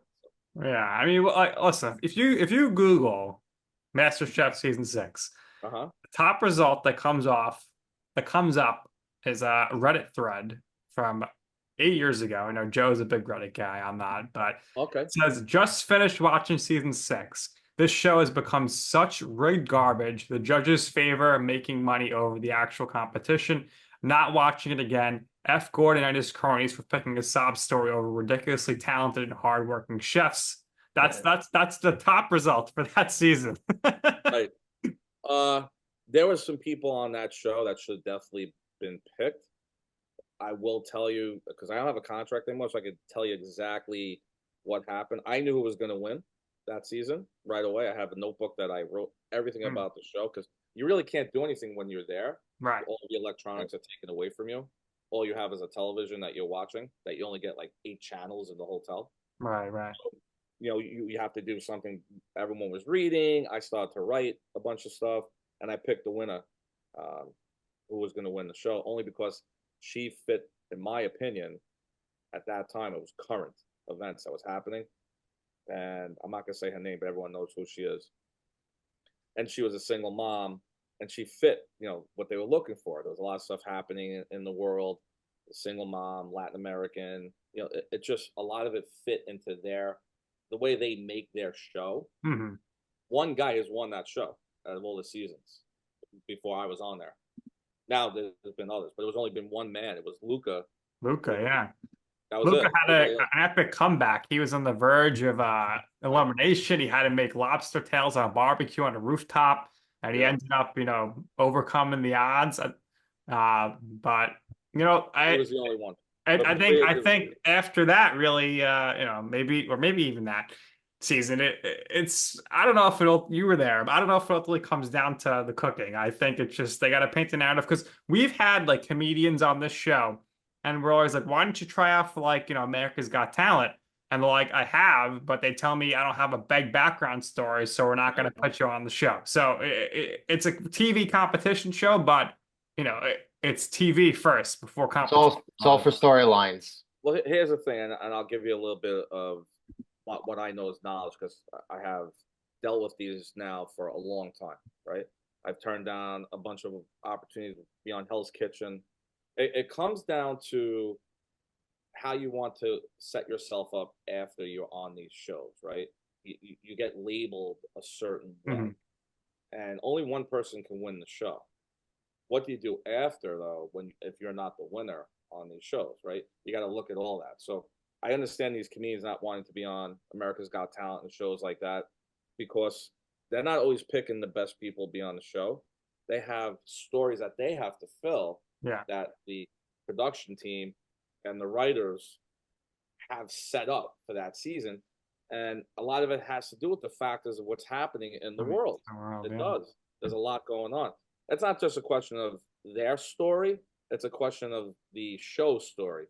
Yeah. I mean, listen, if you Google MasterChef season 6, the top result that comes up is a Reddit thread from 8 years ago. I know Joe's a big Reddit guy. I'm not, but it says, "Just finished watching season 6. This show has become such rigged garbage. The judges favor making money over the actual competition. Not watching it again. F. Gordon and his cronies for picking a sob story over ridiculously talented and hardworking chefs." That's the top result for that season. Right. There was some people on that show that should have definitely been picked. I will tell you, because I don't have a contract anymore, so I could tell you exactly what happened. I knew who was going to win that season right away. I have a notebook that I wrote everything about the show, because you really can't do anything when you're there. Right. All the electronics are taken away from you. All you have is a television that you're watching, that you only get like 8 channels in the hotel. Right. So, you have to do something. Everyone was reading. I started to write a bunch of stuff, and I picked the winner, who was going to win the show, only because she fit, in my opinion, at that time. It was current events that was happening, and I'm not going to say her name, but everyone knows who she is. And she was a single mom, and she fit, what they were looking for. There was a lot of stuff happening in the world. A single mom, Latin American, it just, a lot of it fit into the way they make their show. One guy has won that show out of all the seasons before I was on there. Now there's been others, but it was only been one man. It was Luca. Yeah. That was Luca it. had an epic comeback. He was on the verge of elimination. He had to make lobster tails on a barbecue on a rooftop, and he ended up, overcoming the odds. But You know, He was the only one. I, But I think I creative, think after that, really, maybe even that season, it's I don't know if it'll you were there, but I don't know if it ultimately comes down to the cooking. I think it's just they got to paint the narrative because we've had like comedians on this show, and we're always like, why don't you try out for like America's Got Talent? And they're like, I have, but they tell me I don't have a big background story, so we're not going to put you on the show. So it's a TV competition show, but it's TV first before competition. It's all for storylines. well, here's the thing, and I'll give you a little bit of what I know is knowledge because I have dealt with these now for a long time, right? I've turned down a bunch of opportunities beyond Hell's Kitchen. It comes down to how you want to set yourself up after you're on these shows, right? You get labeled a certain way, and only one person can win the show. What do you do after though when if you're not the winner on these shows, right? You got to look at all that. So I understand these comedians not wanting to be on America's Got Talent and shows like that because they're not always picking the best people to be on the show. They have stories that they have to fill Yeah. that the production team and the writers have set up for that season. And a lot of it has to do with the factors of what's happening in the world. It does. There's a lot going on. It's not just a question of their story, it's a question of the show story.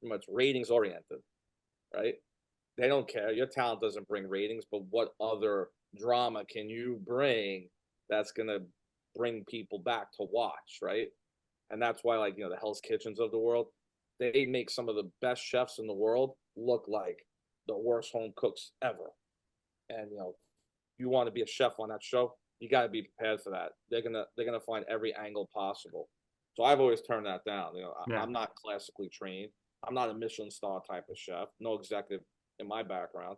It's ratings oriented, right? They don't care. Your talent doesn't bring ratings, but what other drama can you bring that's going to bring people back to watch, right? And that's why, like, the Hell's Kitchens of the world, they make some of the best chefs in the world look like the worst home cooks ever. And, you want to be a chef on that show, you got to be prepared for that. They're gonna find every angle possible. So I've always turned that down. I'm not classically trained. I'm not a Michelin star type of chef. No executive in my background,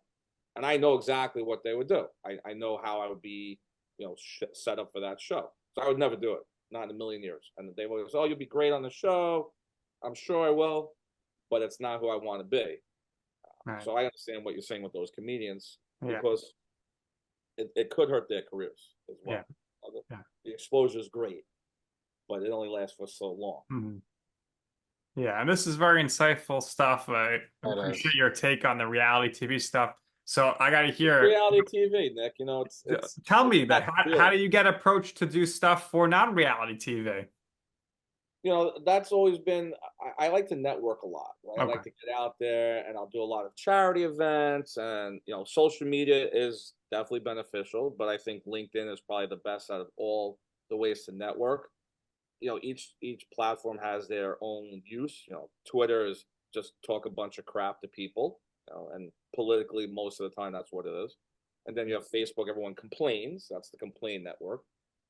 and I know exactly what they would do. I know how I would be, set up for that show. So I would never do it, not in a million years. And they always, oh, you'll be great on the show. I'm sure I will, but it's not who I want to be. Right. So I understand what you're saying with those comedians because it could hurt their careers as well. The exposure is great, but it only lasts for so long. Yeah, and this is very insightful stuff. I appreciate your take on the reality TV stuff. So I got to hear reality TV, Nick. Tell me that how do you get approached to do stuff for non-reality TV? That's always been. I like to network a lot. Right? Okay. I like to get out there, and I'll do a lot of charity events, and social media is definitely beneficial. But I think LinkedIn is probably the best out of all the ways to network. Each platform has their own use. Twitter is just talk a bunch of crap to people, and politically most of the time that's what it is. And then you have Facebook, everyone complains. That's the complain network.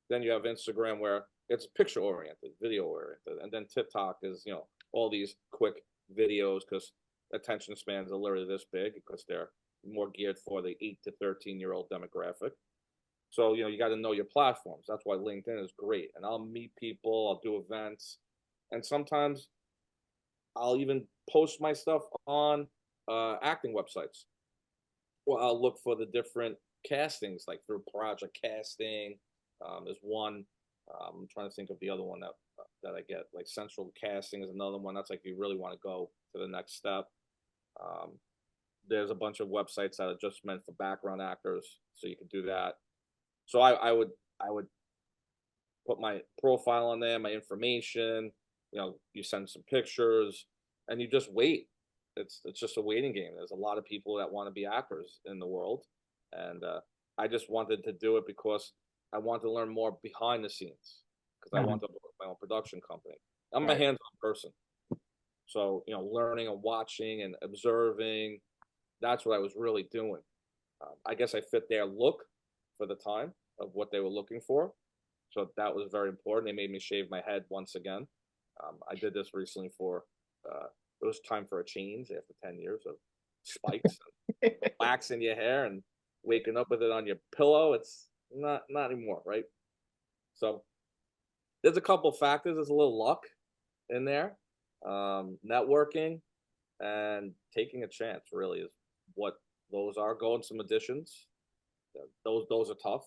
Then you have Instagram where it's picture oriented, video oriented. And then TikTok is, all these quick videos because attention spans are literally this big because they're more geared for the 8 to 13-year-old demographic. So, you got to know your platforms. That's why LinkedIn is great. And I'll meet people, I'll do events. And sometimes I'll even post my stuff on acting websites. Well, I'll look for the different castings, like through Project Casting. There's one. I'm trying to think of the other one that I get. Like Central Casting is another one. That's like you really want to go to the next step. There's a bunch of websites that are just meant for background actors, so you can do that. So I would put my profile on there, my information. You send some pictures, and you just wait. It's just a waiting game. There's a lot of people that want to be actors in the world, and I just wanted to do it because I want to learn more behind the scenes because I want to build my own production company. I'm a hands-on person. So, learning and watching and observing, that's what I was really doing. I guess I fit their look for the time of what they were looking for. So that was very important. They made me shave my head once again. I did this recently it was time for a change after 10 years of spikes and wax in your hair and waking up with it on your pillow. It's not anymore, right? So there's a couple factors. There's a little luck in there, networking, and taking a chance. Really is what those are. Going some auditions. Those are tough.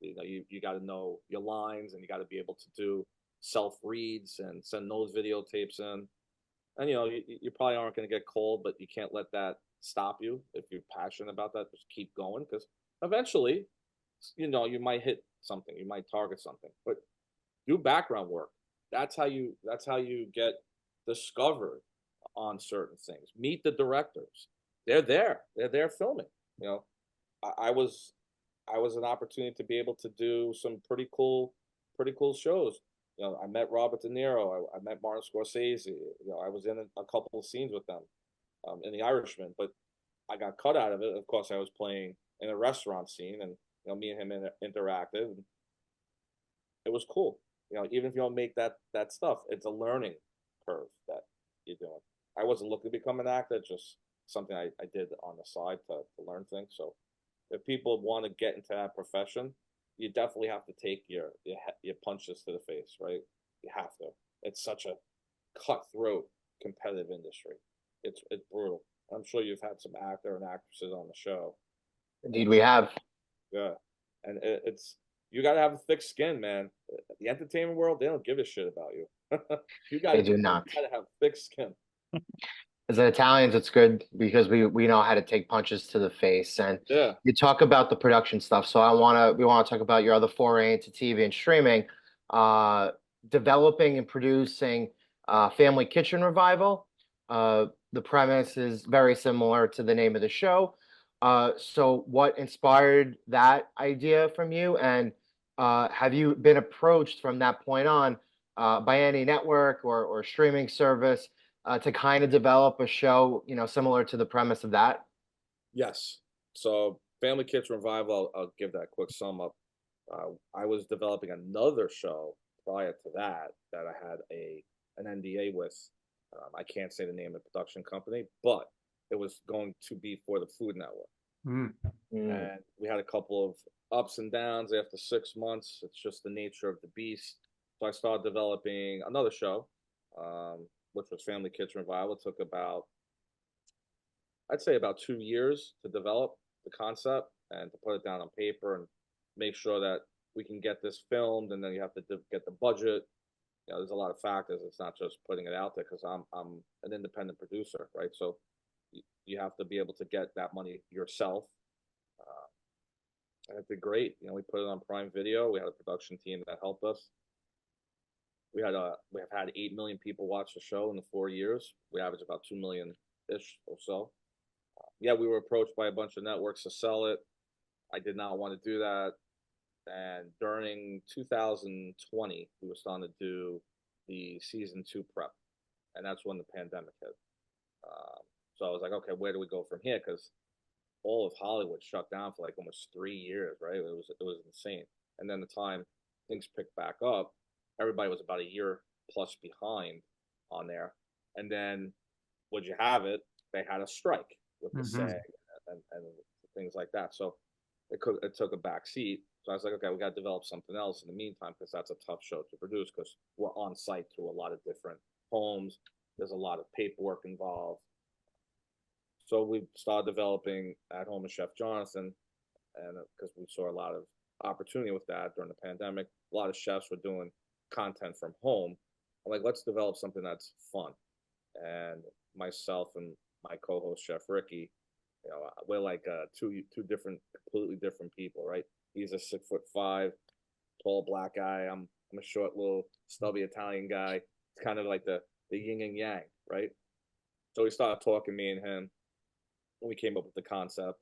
You got to know your lines, and you got to be able to do self reads and send those videotapes in. And you probably aren't going to get called, but you can't let that stop you. If you're passionate about that, just keep going, because eventually, you might hit something, you might target something. But do background work. That's how you get discovered on certain things. Meet the directors. They're there. They're there filming. I was an opportunity to be able to do some pretty cool shows. I met Robert De Niro. I met Martin Scorsese. I was in a couple of scenes with them in The Irishman, but I got cut out of it. Of course, I was playing in a restaurant scene, and me and him interacted. And it was cool. Even if you don't make that stuff, it's a learning curve that you're doing. I wasn't looking to become an actor; it's just something I did on the side to learn things. So, if people want to get into that profession, you definitely have to take your punches to the face, right? You have to. It's such a cutthroat competitive industry. It's brutal. I'm sure you've had some actor and actresses on the show. Indeed, we have. Yeah, and it's you got to have a thick skin, man. The entertainment world, they don't give a shit about you. They do not. You got to have thick skin. As an Italians, it's good because we know how to take punches to the face. And Yeah. you talk about the production stuff, so we want to talk about your other foray into TV and streaming, developing and producing Family Kitchen Revival. The premise is very similar to the name of the show. So what inspired that idea from you? And have you been approached from that point on by any network or streaming service to kind of develop a show, similar to the premise of that? Yes. So Family Kitchen Revival, I'll give that quick sum up. I was developing another show prior to that I had an NDA with. I can't say the name of the production company, but it was going to be for the Food Network. Mm. And we had a couple of ups and downs after 6 months. It's just the nature of the beast. So I started developing another show, which was Family Kitchen Revival. It took I'd say about 2 years to develop the concept and to put it down on paper and make sure that we can get this filmed. And then you have to get the budget. There's a lot of factors. It's not just putting it out there, because I'm an independent producer, right? So you have to be able to get that money yourself. And it did great. We put it on Prime Video. We had a production team that helped us. We have had 8 million people watch the show in the 4 years. We average about 2 million ish or so. Yeah, we were approached by a bunch of networks to sell it. I did not want to do that. And during 2020, we were starting to do the season 2 prep, and that's when the pandemic hit. So I was like, okay, where do we go from here? Because all of Hollywood shut down for like almost 3 years, right? It was insane. And then the time things picked back up, everybody was about a year plus behind on there. And then, would you have it? They had a strike with the SAG and things like that. So it took a back seat. So I was like, okay, we got to develop something else in the meantime, because that's a tough show to produce, because we're on site to a lot of different homes. There's a lot of paperwork involved. So we started developing At Home with Chef Jonathan, and because we saw a lot of opportunity with that during the pandemic. A lot of chefs were doing content from home. I'm like, let's develop something that's fun. And myself and my co-host Chef Ricky, we're like two completely different people, right? He's a 6'5" tall black guy. I'm a short little stubby Italian guy. It's kind of like the yin and yang, right? So we started talking, me and him, and we came up with the concept.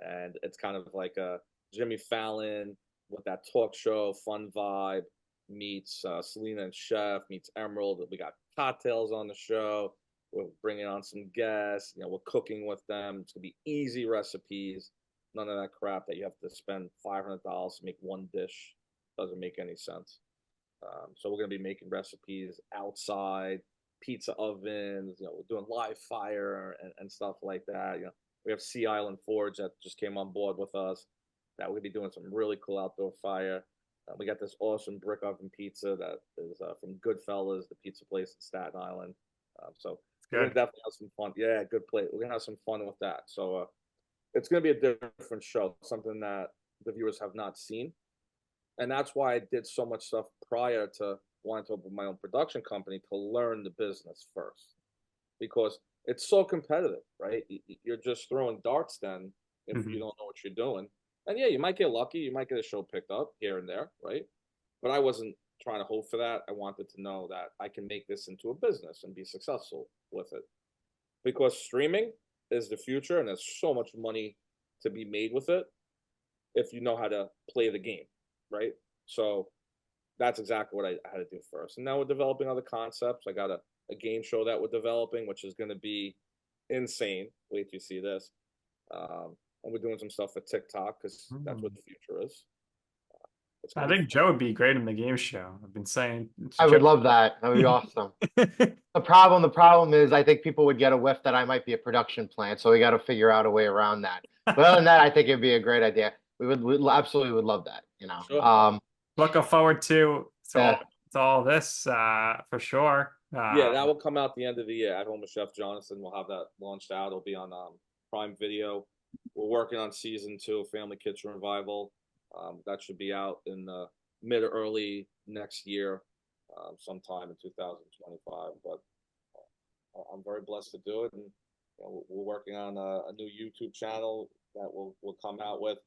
And it's kind of like a Jimmy Fallon with that talk show fun vibe meets Selena and Chef meets Emerald. We got cocktails on the show. We're bringing on some guests. We're cooking with them. It's gonna be easy recipes. None of that crap that you have to spend $500 to make one dish. Doesn't make any sense. So we're gonna be making recipes outside, pizza ovens. We're doing live fire and stuff like that. We have Sea Island Forge that just came on board with us. That we'll be doing some really cool outdoor fire. We got this awesome brick oven pizza that is from Goodfellas, the pizza place in Staten Island. So we're gonna definitely have some fun. Yeah, good plate. We're gonna have some fun with that. So it's gonna be a different show, something that the viewers have not seen, and that's why I did so much stuff prior to wanted to open my own production company to learn the business first, because it's so competitive, right? You're just throwing darts then if you don't know what you're doing. And yeah, you might get lucky, you might get a show picked up here and there, right? But I wasn't trying to hope for that. I wanted to know that I can make this into a business and be successful with it. Because streaming is the future, and there's so much money to be made with it if you know how to play the game, right? So that's exactly what I had to do first. And now we're developing other concepts. I got a game show that we're developing, which is going to be insane. Wait till you see this. And we're doing some stuff for TikTok because that's what the future is. I think Joe would be great in the game show. I've been saying I Joe. would love that. That would be awesome. The problem is I think people would get a whiff that I might be a production plant, so we got to figure out a way around that. But other than that, I think it'd be a great idea. We absolutely would love that, you know. Sure. Looking forward to Yeah. all this for sure. Yeah, that will come out the end of the year. At Home with Chef Jonathan, we'll have that launched out. It'll be on Prime Video. We're working on season 2, Family Kitchen Revival. That should be out in the mid or early next year, sometime in 2025. But I'm very blessed to do it, and we're working on a new YouTube channel that we'll come out with.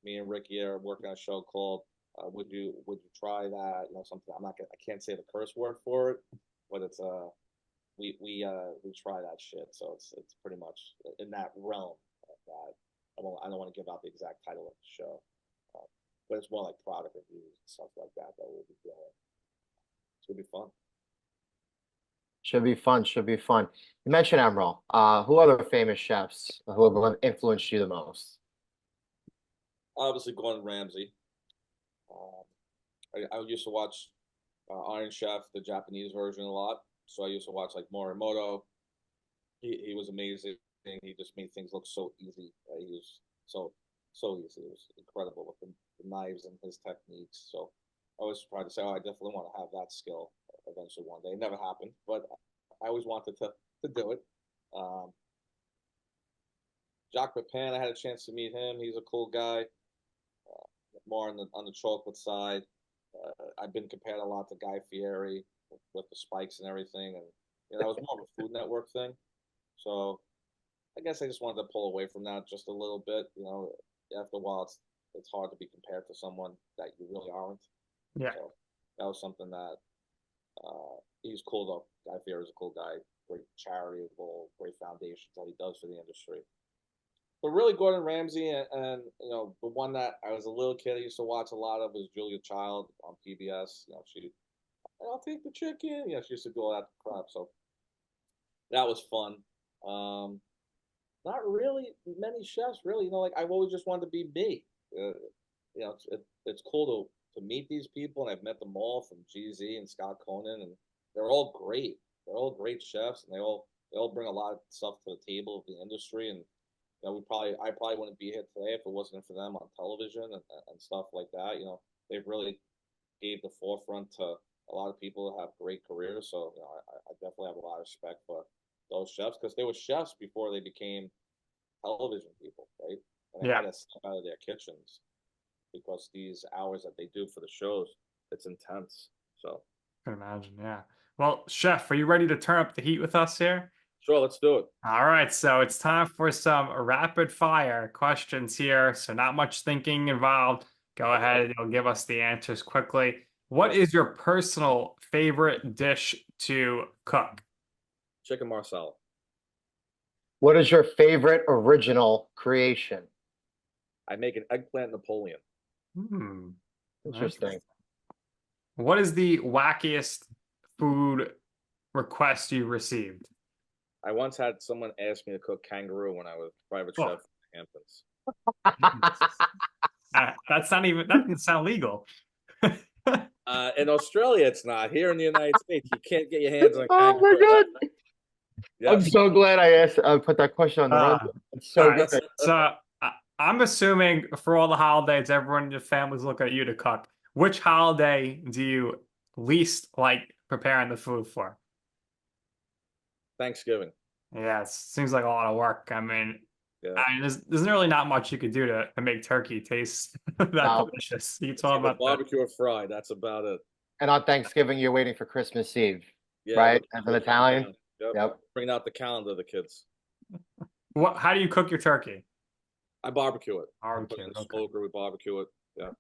Me and Ricky are working on a show called "Would You Try That?" Something. I can't say the curse word for it, but it's we try that shit. So it's pretty much in that realm of that. I don't want to give out the exact title of the show, but it's more like product reviews and stuff like that we'll be doing. It's gonna be fun. Should be fun. Should be fun. You mentioned Emerald. Who other famous chefs who have influenced you the most? Obviously, Gordon Ramsay. I used to watch Iron Chef, the Japanese version, a lot. So I used to watch like Morimoto. He was amazing. He just made things look so easy. He was so easy. It was incredible with the knives and his techniques. So I always tried to say, oh, I definitely want to have that skill eventually one day. It never happened, but I always wanted to do it. Jacques Pepin, I had a chance to meet him. He's a cool guy. More on the chocolate side. I've been compared a lot to Guy Fieri with the spikes and everything, and that was more of a Food Network thing. So I guess I just wanted to pull away from that just a little bit. After a while, it's hard to be compared to someone that you really aren't. Yeah. So that was something that he's cool though. Guy Fieri's a cool guy, great charitable, great foundations that he does for the industry. But really, Gordon Ramsay and the one that I was a little kid I used to watch a lot of was Julia Child on PBS. I'll take the chicken. She used to do all that crap. So that was fun. Not really many chefs, really. Like I've always just wanted to be me. It's cool to meet these people, and I've met them all, from GZ and Scott Conan, and they're all great. They're all great chefs, and they all bring a lot of stuff to the table of the industry. And I probably wouldn't be here today if it wasn't for them on television and stuff like that. They've really gave the forefront to a lot of people who have great careers. So I definitely have a lot of respect for those chefs, because they were chefs before they became television people, right? And they had to step out of their kitchens, because these hours that they do for the shows, it's intense. So I can imagine. Yeah. Well, Chef, are you ready to turn up the heat with us here? Sure, let's do it. All right, so it's time for some rapid fire questions here. So not much thinking involved. Go ahead, you'll give us the answers quickly. What is your personal favorite dish to cook? Chicken marsala. What is your favorite original creation? I make an eggplant Napoleon. Interesting. What is the wackiest food request you received? I once had someone ask me to cook kangaroo when I was private chef in Hamptons. That doesn't sound legal. In Australia, it's not. Here in the United States, you can't get your hands on kangaroo. Oh my God. Yes. I'm so glad I put that question on the run. It's so good. So I'm assuming for all the holidays, everyone in your family's looking at you to cook. Which holiday do you least like preparing the food for? Thanksgiving. Yeah, it seems like a lot of work. I mean, there's really not much you could do to make turkey taste that delicious. You talk about barbecue or fried. That's about it. And on Thanksgiving, you're waiting for Christmas Eve, Yeah, right? with As an with the Italian. family. Yep. Yep. Bringing out the calendar, the kids. What? How do you cook your turkey? I barbecue it. We put it Barbecue. in the Okay. smoker. We barbecue it. Yeah.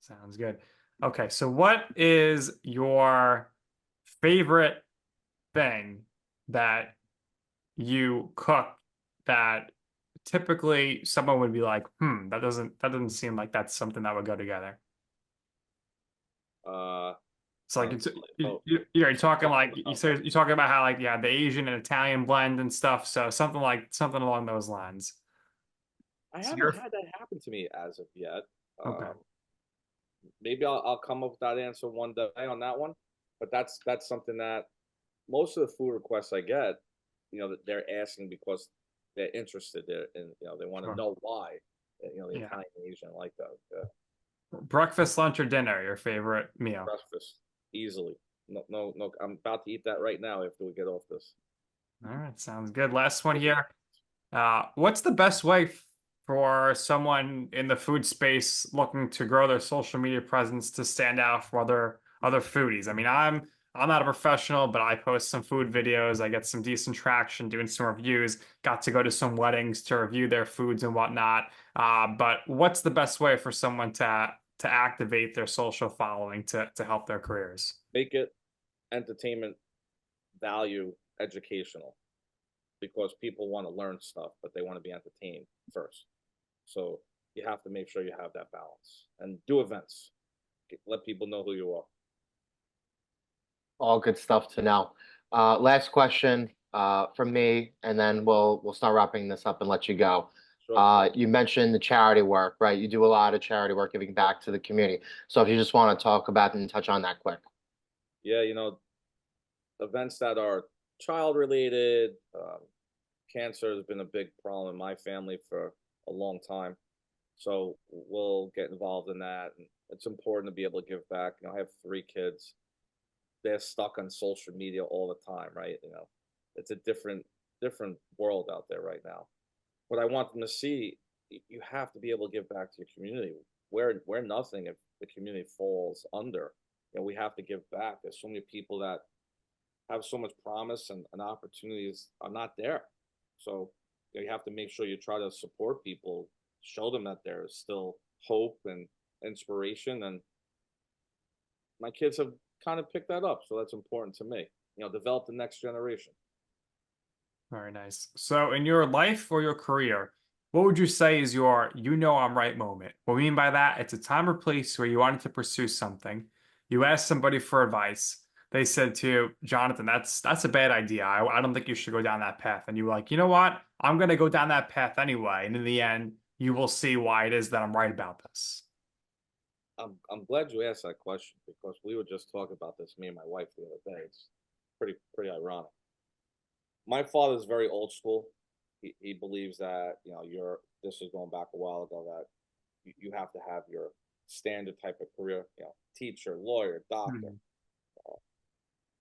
Sounds good. Okay, so what is your favorite thing that you cook that typically someone would be like, that doesn't seem like that's something that would go together. Uh, So like honestly, oh, you're talking like you're talking about how like the Asian and Italian blend and stuff. So something along those lines. I So haven't you're had that happen to me as of yet. okay. Maybe I'll come up with that answer one day on that one. But that's something that most of the food requests I get, that they're asking because they're interested in, they want to Sure. know why, the Yeah. Italian Asian like that. Yeah. Breakfast, lunch, or dinner, your favorite meal. Breakfast, easily. No, no, no. I'm about to eat that right now after we get off this. All right, sounds good. Last one here. What's the best way for someone in the food space looking to grow their social media presence to stand out for other foodies? I mean, I'm not a professional, but I post some food videos. I get some decent traction doing some reviews. Got to go to some weddings to review their foods and whatnot. But what's the best way for someone to activate their social following to help their careers? Make it entertainment value educational because people want to learn stuff, but they want to be entertained first. So you have to make sure you have that balance and do events. Let people know who you are. All good stuff to know. Last question from me, and then we'll start wrapping this up and let you go. Sure. You mentioned the charity work, right? You do a lot of charity work giving back to the community. So if you just want to talk about and touch on that quick. Yeah, events that are child related. Cancer has been a big problem in my family for a long time. So we'll get involved in that. And it's important to be able to give back. I have 3 kids. They're stuck on social media all the time, right? It's a different world out there right now. What I want them to see, you have to be able to give back to your community. We're nothing if the community falls under. We have to give back. There's so many people that have so much promise and opportunities are not there. So you have to make sure you try to support people, show them that there is still hope and inspiration. And my kids have kind of picked that up. So that's important to me. Develop the next generation. Very nice. So, in your life or your career, what would you say is your I'm right moment? What we mean by that, it's a time or place where you wanted to pursue something. You asked somebody for advice. They said to you, Jonathan, that's a bad idea. I don't think you should go down that path. And you were like, you know what? I'm going to go down that path anyway. And in the end, you will see why it is that I'm right about this. I'm glad you asked that question because we were just talking about this, me and my wife, the other day. It's pretty ironic. My father's very old school. He believes that this is going back a while ago, that you have to have your standard type of career, teacher, lawyer, doctor. Hmm.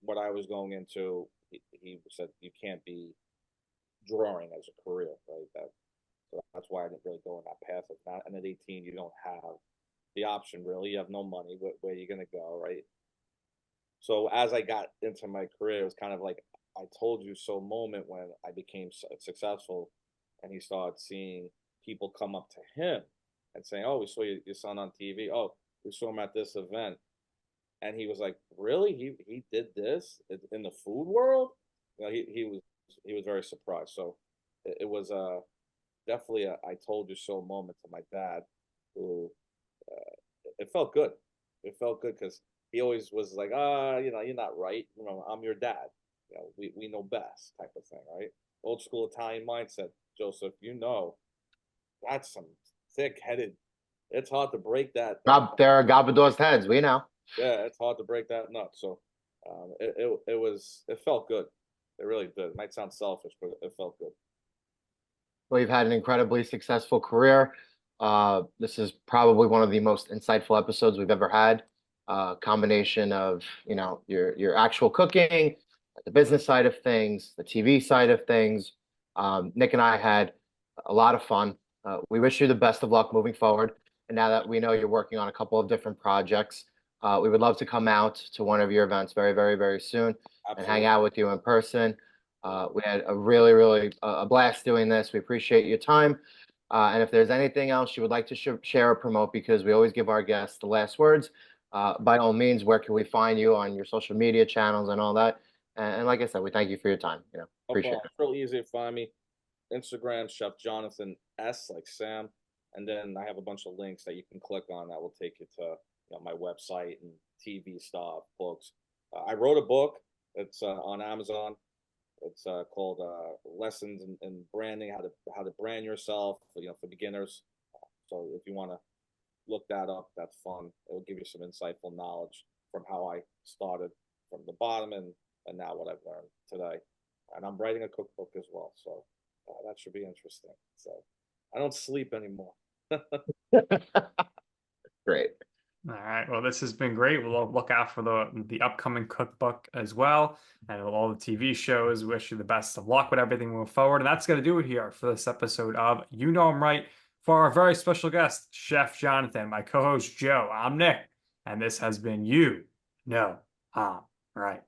What I was going into, he said you can't be drawing as a career, right? So that's why I didn't really go in that path. It's not, and at 18, you don't have the option really. You have no money. Where are you going to go, right? So as I got into my career, it was kind of like I told you so moment when I became successful, and he started seeing people come up to him and saying, "Oh, we saw your son on TV. Oh, we saw him at this event," and he was like, "Really? He did this in the food world?" He was very surprised. So it was definitely a I told you so moment to my dad, who it felt good. It felt good because he always was like, you're not right. I'm your dad. We know best type of thing, right? Old school Italian mindset, Joseph. That's some thick-headed. It's hard to break that. There are Gabador's heads. We know. Yeah, it's hard to break that nut. So, it felt good. It really did. It might sound selfish, but it felt good. Well, you've had an incredibly successful career. This is probably one of the most insightful episodes we've ever had. Combination of, your actual cooking, the business side of things, the TV side of things. Nick and I had a lot of fun. We wish you the best of luck moving forward. And now that we know you're working on a couple of different projects, We would love to come out to one of your events very, very, very soon and hang Absolutely. out with you in person. We had a really, really a blast doing this. We appreciate your time. And if there's anything else you would like to share or promote, because we always give our guests the last words, by all means, where can we find you on your social media channels and all that? And like I said, we thank you for your time. No Appreciate problem. It's real easy to find me. Instagram, Chef Jonathan S, like Sam. And then I have a bunch of links that you can click on that will take you to my website and TV stuff, books. I wrote a book. It's on Amazon. It's called Lessons in Branding, how to brand yourself, for beginners. So if you want to look that up, that's fun. It'll give you some insightful knowledge from how I started from the bottom and now what I've learned today. And I'm writing a cookbook as well, so that should be interesting. So I don't sleep anymore. it. Great. All right. Well, this has been great. We'll look out for the upcoming cookbook as well, and all the TV shows. Wish you the best of luck with everything moving forward. And that's going to do it here for this episode of You Know I'm Right. For our very special guest, Chef Jonathan, my co-host Joe, I'm Nick, and this has been You Know I'm Right.